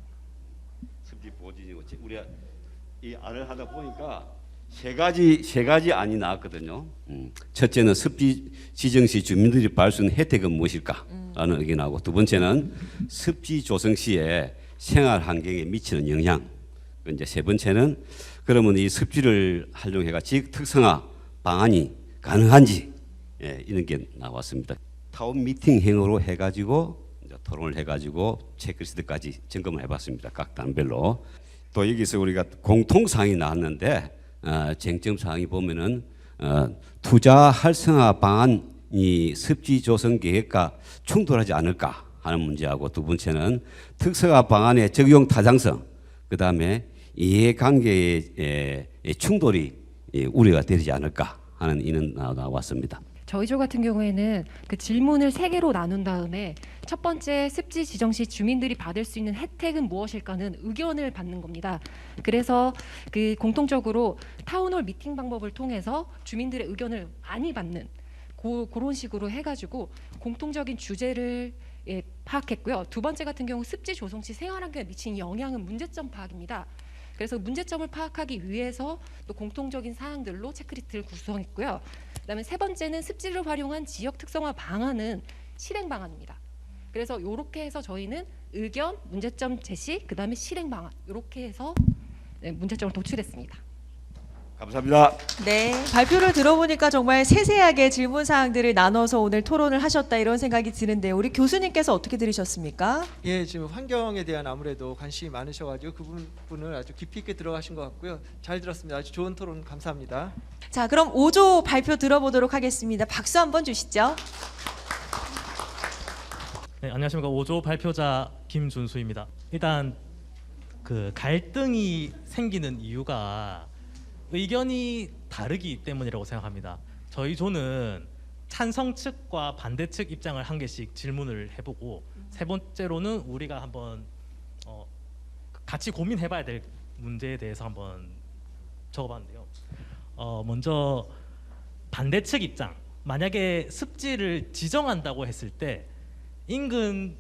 D: 습지 보호 지정. 우리가 이 안을 하다 보니까 세 가지 안이 나왔거든요. 첫째는 습지 지정 시 주민들이 받을 수 있는 혜택은 무엇일까라는 의견하고, 두 번째는 습지 조성 시에 생활 환경에 미치는 영향. 이제 세 번째는 그러면 이 습지를 활용해가 지역 특성화 방안이 가능한지, 이런 게 나왔습니다. 타운 미팅 행으로 해가지고 이제 토론을 해가지고 체크리스트까지 점검을 해봤습니다. 각 단별로. 또 여기서 우리가 공통사항이 나왔는데 쟁점 사항이 보면은 투자 활성화 방안이 습지 조성 계획과 충돌하지 않을까 하는 문제하고, 두 번째는 특성화 방안의 적용 타당성, 그 다음에 이해관계의 충돌이 우려가 되지 않을까 하는 이는 나왔습니다.
E: 저희 조 같은 경우에는 그 질문을 3개로 나눈 다음에 첫 번째 습지 지정 시 주민들이 받을 수 있는 혜택은 무엇일까는 의견을 받는 겁니다. 그래서 그 공통적으로 타운홀 미팅 방법을 통해서 주민들의 의견을 많이 받는 그런 식으로 해가지고 공통적인 주제를 파악했고요. 두 번째 같은 경우 습지 조성 시 생활환경에 미치는 영향은 문제점 파악입니다. 그래서 문제점을 파악하기 위해서 또 공통적인 사항들로 체크리스트를 구성했고요. 그다음에 세 번째는 습지를 활용한 지역 특성화 방안은 실행 방안입니다. 그래서 이렇게 해서 저희는 의견, 문제점 제시, 그다음에 실행 방안 이렇게 해서 문제점을 도출했습니다.
D: 감사합니다.
A: 네, 발표를 들어보니까 정말 세세하게 질문 사항들을 나눠서 오늘 토론을 하셨다 이런 생각이 드는데 우리 교수님께서 어떻게 들으셨습니까?
C: 예, 지금 환경에 대한 아무래도 관심이 많으셔가지고 그 부분을 아주 깊이 있게 들어가신 것 같고요. 잘 들었습니다. 아주 좋은 토론 감사합니다.
A: 자, 그럼 5조 발표 들어보도록 하겠습니다. 박수 한번 주시죠.
G: 네, 안녕하십니까. 5조 발표자 김준수입니다. 일단 그 갈등이 생기는 이유가 의견이 다르기 때문이라고 생각합니다. 저희 조는 찬성 측과 반대 측 입장을 한 개씩 질문을 해보고, 세 번째로는 우리가 한번 같이 고민해봐야 될 문제에 대해서 한번 적어봤는데요. 먼저 반대 측 입장. 만약에 습지를 지정한다고 했을 때 인근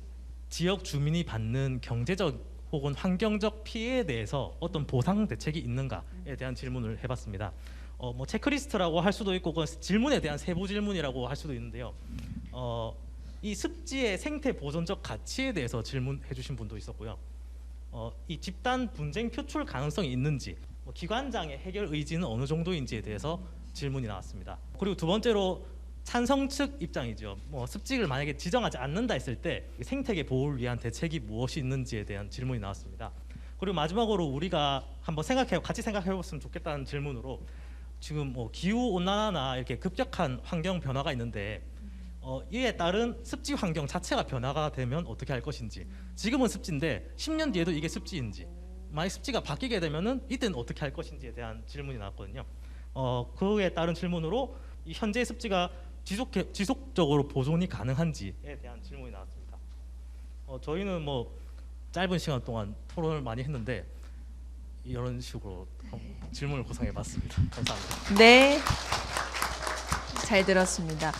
G: 지역 주민이 받는 경제적 혹은 환경적 피해에 대해서 어떤 보상 대책이 있는가에 대한 질문을 해봤습니다. 뭐 체크리스트라고 할 수도 있고, 질문에 대한 세부 질문이라고 할 수도 있는데요. 이 습지의 생태 보존적 가치에 대해서 질문해주신 분도 있었고요. 이 집단 분쟁 표출 가능성이 있는지, 기관장의 해결 의지는 어느 정도인지에 대해서 질문이 나왔습니다. 그리고 두 번째로 찬성 측 입장이죠. 습지를 만약에 지정하지 않는다 했을 때 생태계 보호를 위한 대책이 무엇이 있는지에 대한 질문이 나왔습니다. 그리고 마지막으로 우리가 한번 같이 생각해봤으면 좋겠다는 질문으로, 지금 기후 온난화나 이렇게 급격한 환경 변화가 있는데 이에 따른 습지 환경 자체가 변화가 되면 어떻게 할 것인지, 지금은 습지인데 10년 뒤에도 이게 습지인지, 만약 습지가 바뀌게 되면은 이때는 어떻게 할 것인지에 대한 질문이 나왔거든요. 그에 따른 질문으로 이 현재 습지가 지속적으로 보존이 가능한지에 대한 질문이 나왔습니다. 저희는 뭐 짧은 시간 동안 토론을 많이 했는데 이런 식으로 질문을 구성해봤습니다. 감사합니다.
A: 네, 잘 들었습니다.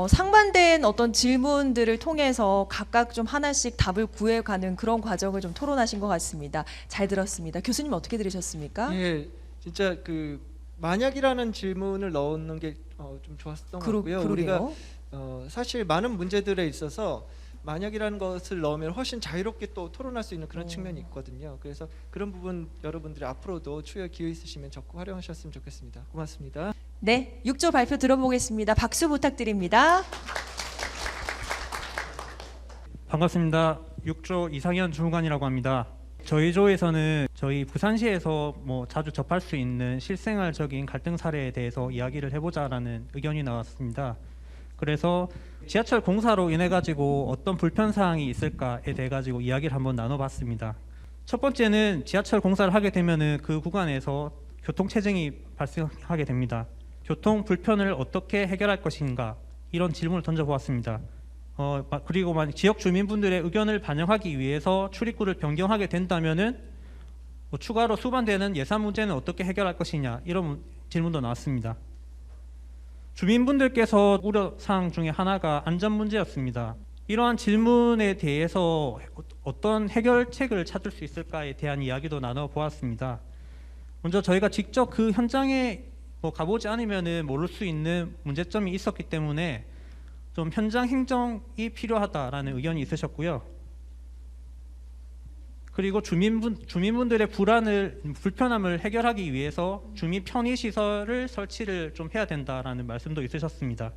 A: 상반된 어떤 질문들을 통해서 각각 좀 하나씩 답을 구해가는 그런 과정을 좀 토론하신 것 같습니다. 잘 들었습니다. 교수님 어떻게 들으셨습니까?
C: 예, 진짜 그 만약이라는 질문을 넣는 게 좀 좋았던 것 같고요. 우리가
A: 그러게요.
C: 사실 많은 문제들에 있어서 만약이라는 것을 넣으면 훨씬 자유롭게 또 토론할 수 있는 그런 측면이 있거든요. 그래서 그런 부분 여러분들이 앞으로도 추후에 기회 있으시면 적극 활용하셨으면 좋겠습니다. 고맙습니다.
A: 네, 6조 발표 들어보겠습니다. 박수 부탁드립니다.
H: 반갑습니다. 6조 이상현 주무관이라고 합니다. 저희 조에서는 저희 부산시에서 뭐 자주 접할 수 있는 실생활적인 갈등 사례에 대해서 이야기를 해보자라는 의견이 나왔습니다. 그래서 지하철 공사로 인해 가지고 어떤 불편 사항이 있을까에 대해 가지고 이야기를 한번 나눠봤습니다. 첫 번째는 지하철 공사를 하게 되면은 그 구간에서 교통 체증이 발생하게 됩니다. 교통 불편을 어떻게 해결할 것인가 이런 질문을 던져보았습니다. 그리고 만약 지역 주민분들의 의견을 반영하기 위해서 출입구를 변경하게 된다면은 뭐 추가로 수반되는 예산 문제는 어떻게 해결할 것이냐 이런 질문도 나왔습니다. 주민분들께서 우려사항 중에 하나가 안전 문제였습니다. 이러한 질문에 대해서 어떤 해결책을 찾을 수 있을까에 대한 이야기도 나눠보았습니다. 먼저 저희가 직접 그 현장에 가보지 않으면은 모를 수 있는 문제점이 있었기 때문에 좀 현장 행정이 필요하다라는 의견이 있으셨고요. 그리고 주민분들의 불편함을 해결하기 위해서 주민 편의 시설을 설치를 좀 해야 된다라는 말씀도 있으셨습니다.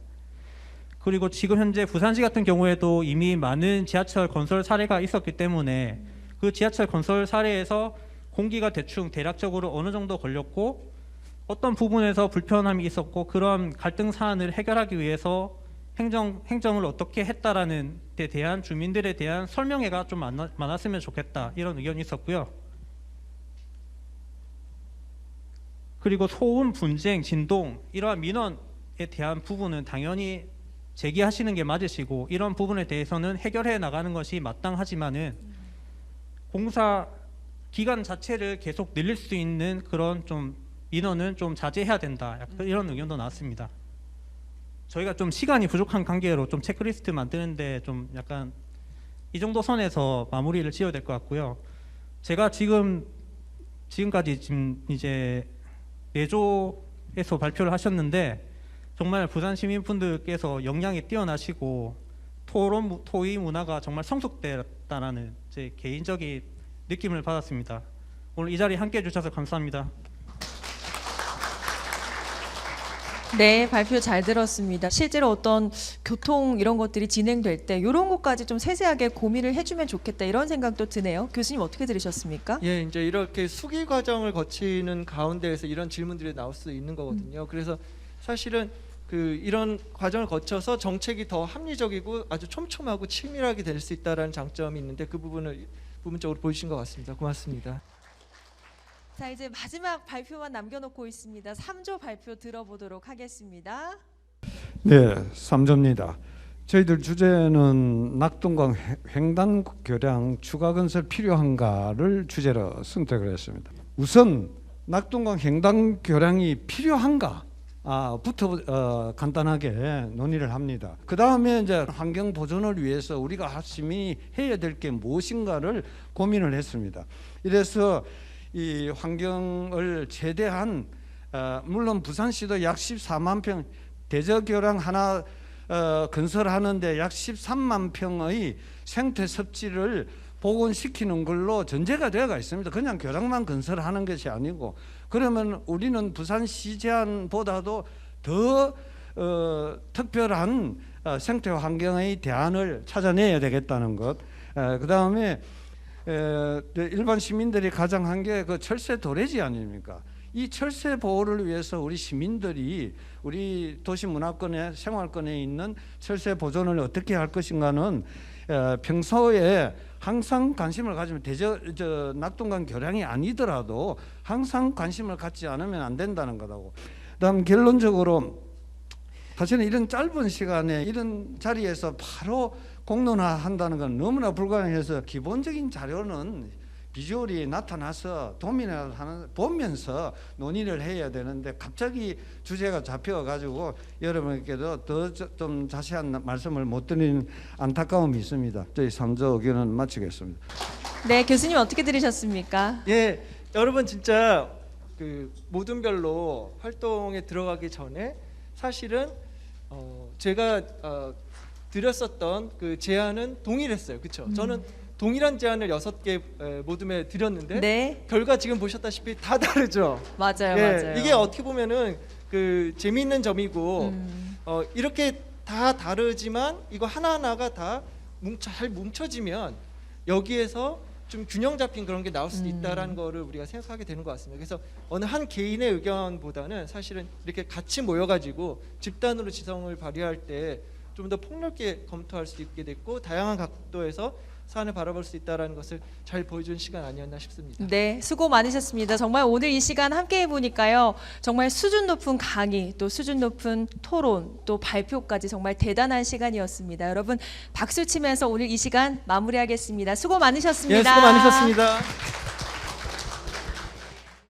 H: 그리고 지금 현재 부산시 같은 경우에도 이미 많은 지하철 건설 사례가 있었기 때문에 그 지하철 건설 사례에서 공기가 대략적으로 어느 정도 걸렸고 어떤 부분에서 불편함이 있었고 그런 갈등 사안을 해결하기 위해서 행정을 어떻게 했다라는 데 대한 주민들에 대한 설명회가 좀 많았으면 좋겠다 이런 의견이 있었고요. 그리고 소음, 분쟁, 진동 이러한 민원에 대한 부분은 당연히 제기하시는 게 맞으시고 이런 부분에 대해서는 해결해 나가는 것이 마땅하지만은 공사 기간 자체를 계속 늘릴 수 있는 그런 좀 민원은 좀 자제해야 된다 이런 의견도 나왔습니다. 저희가 좀 시간이 부족한 관계로 좀 체크리스트 만드는데 좀 약간 이 정도 선에서 마무리를 지어야 될 것 같고요. 제가 지금까지 지금 이제 4조에서 발표를 하셨는데 정말 부산 시민분들께서 역량이 뛰어나시고 토의 문화가 정말 성숙됐다라는 제 개인적인 느낌을 받았습니다. 오늘 이 자리에 함께해 주셔서 감사합니다.
A: 네, 발표 잘 들었습니다. 실제로 어떤 교통 이런 것들이 진행될 때 이런 것까지 좀 세세하게 고민을 해주면 좋겠다 이런 생각도 드네요. 교수님 어떻게 들으셨습니까?
C: 예, 이제 이렇게 수기 과정을 거치는 가운데에서 이런 질문들이 나올 수 있는 거거든요. 그래서 사실은 이런 과정을 거쳐서 정책이 더 합리적이고 아주 촘촘하고 치밀하게 될 수 있다라는 장점이 있는데 그 부분을 부분적으로 보이신 것 같습니다. 고맙습니다.
A: 자, 이제 마지막 발표만 남겨놓고 있습니다. 3조 발표 들어보도록 하겠습니다.
I: 네, 3조입니다. 저희들 주제는 낙동강 횡단 교량 추가 건설 필요한가를 주제로 선택을 했습니다. 우선 낙동강 횡단 교량이 필요한가? 부터 간단하게 논의를 합니다. 그 다음에 이제 환경 보존을 위해서 우리가 시민이 해야 될 게 무엇인가를 고민을 했습니다. 이래서 이 환경을 최대한 물론 부산시도 약 14만 평 대저교량 하나 건설하는데 약 13만 평의 생태 섭지를 복원시키는 걸로 전제가 되어가 있습니다. 그냥 교량만 건설하는 것이 아니고 그러면 우리는 부산시 제안보다도 더 특별한 생태 환경의 대안을 찾아내야 되겠다는 것. 그 다음에 일반 시민들이 가장 한 게 그 철새 도래지 아닙니까? 이 철새 보호를 위해서 우리 시민들이 우리 도시 문화권에 생활권에 있는 철새 보존을 어떻게 할 것인가는 평소에 항상 관심을 가지면 낙동강 교량이 아니더라도 항상 관심을 갖지 않으면 안 된다는 거다고. 그다음 결론적으로 사실은 이런 짧은 시간에 이런 자리에서 바로 공론화한다는 건 너무나 불가능해서 기본적인 자료는 비주얼이 나타나서 도민을 보면서 논의를 해야 되는데 갑자기 주제가 잡혀가지고 여러분께도 더 좀 자세한 말씀을 못 드리는 안타까움이 있습니다. 저희 3조 의견은 마치겠습니다.
A: 네, 교수님 어떻게 들으셨습니까?
C: 예, 여러분 진짜 그 모든별로 활동에 들어가기 전에 사실은 제가 드렸었던 그 제안은 동일했어요. 그렇죠? 저는 동일한 제안을 6개 모둠에 드렸는데
A: 네,
C: 결과 지금 보셨다시피 다 다르죠.
A: 맞아요,
C: 예,
A: 맞아요.
C: 이게 어떻게 보면은 그 재미있는 점이고 이렇게 다 다르지만 이거 하나하나가 다 잘 뭉쳐지면 여기에서 좀 균형 잡힌 그런 게 나올 수도 있다라는 거를 우리가 생각하게 되는 것 같습니다. 그래서 어느 한 개인의 의견보다는 사실은 이렇게 같이 모여가지고 집단으로 지성을 발휘할 때 좀 더 폭넓게 검토할 수 있게 됐고 다양한 각도에서 사안을 바라볼 수 있다는 것을 잘 보여준 시간 아니었나 싶습니다.
A: 네, 수고 많으셨습니다. 정말 오늘 이 시간 함께 해보니까요. 정말 수준 높은 강의, 또 수준 높은 토론, 또 발표까지 정말 대단한 시간이었습니다. 여러분 박수 치면서 오늘 이 시간 마무리하겠습니다. 수고 많으셨습니다.
C: 예, 수고 많으셨습니다.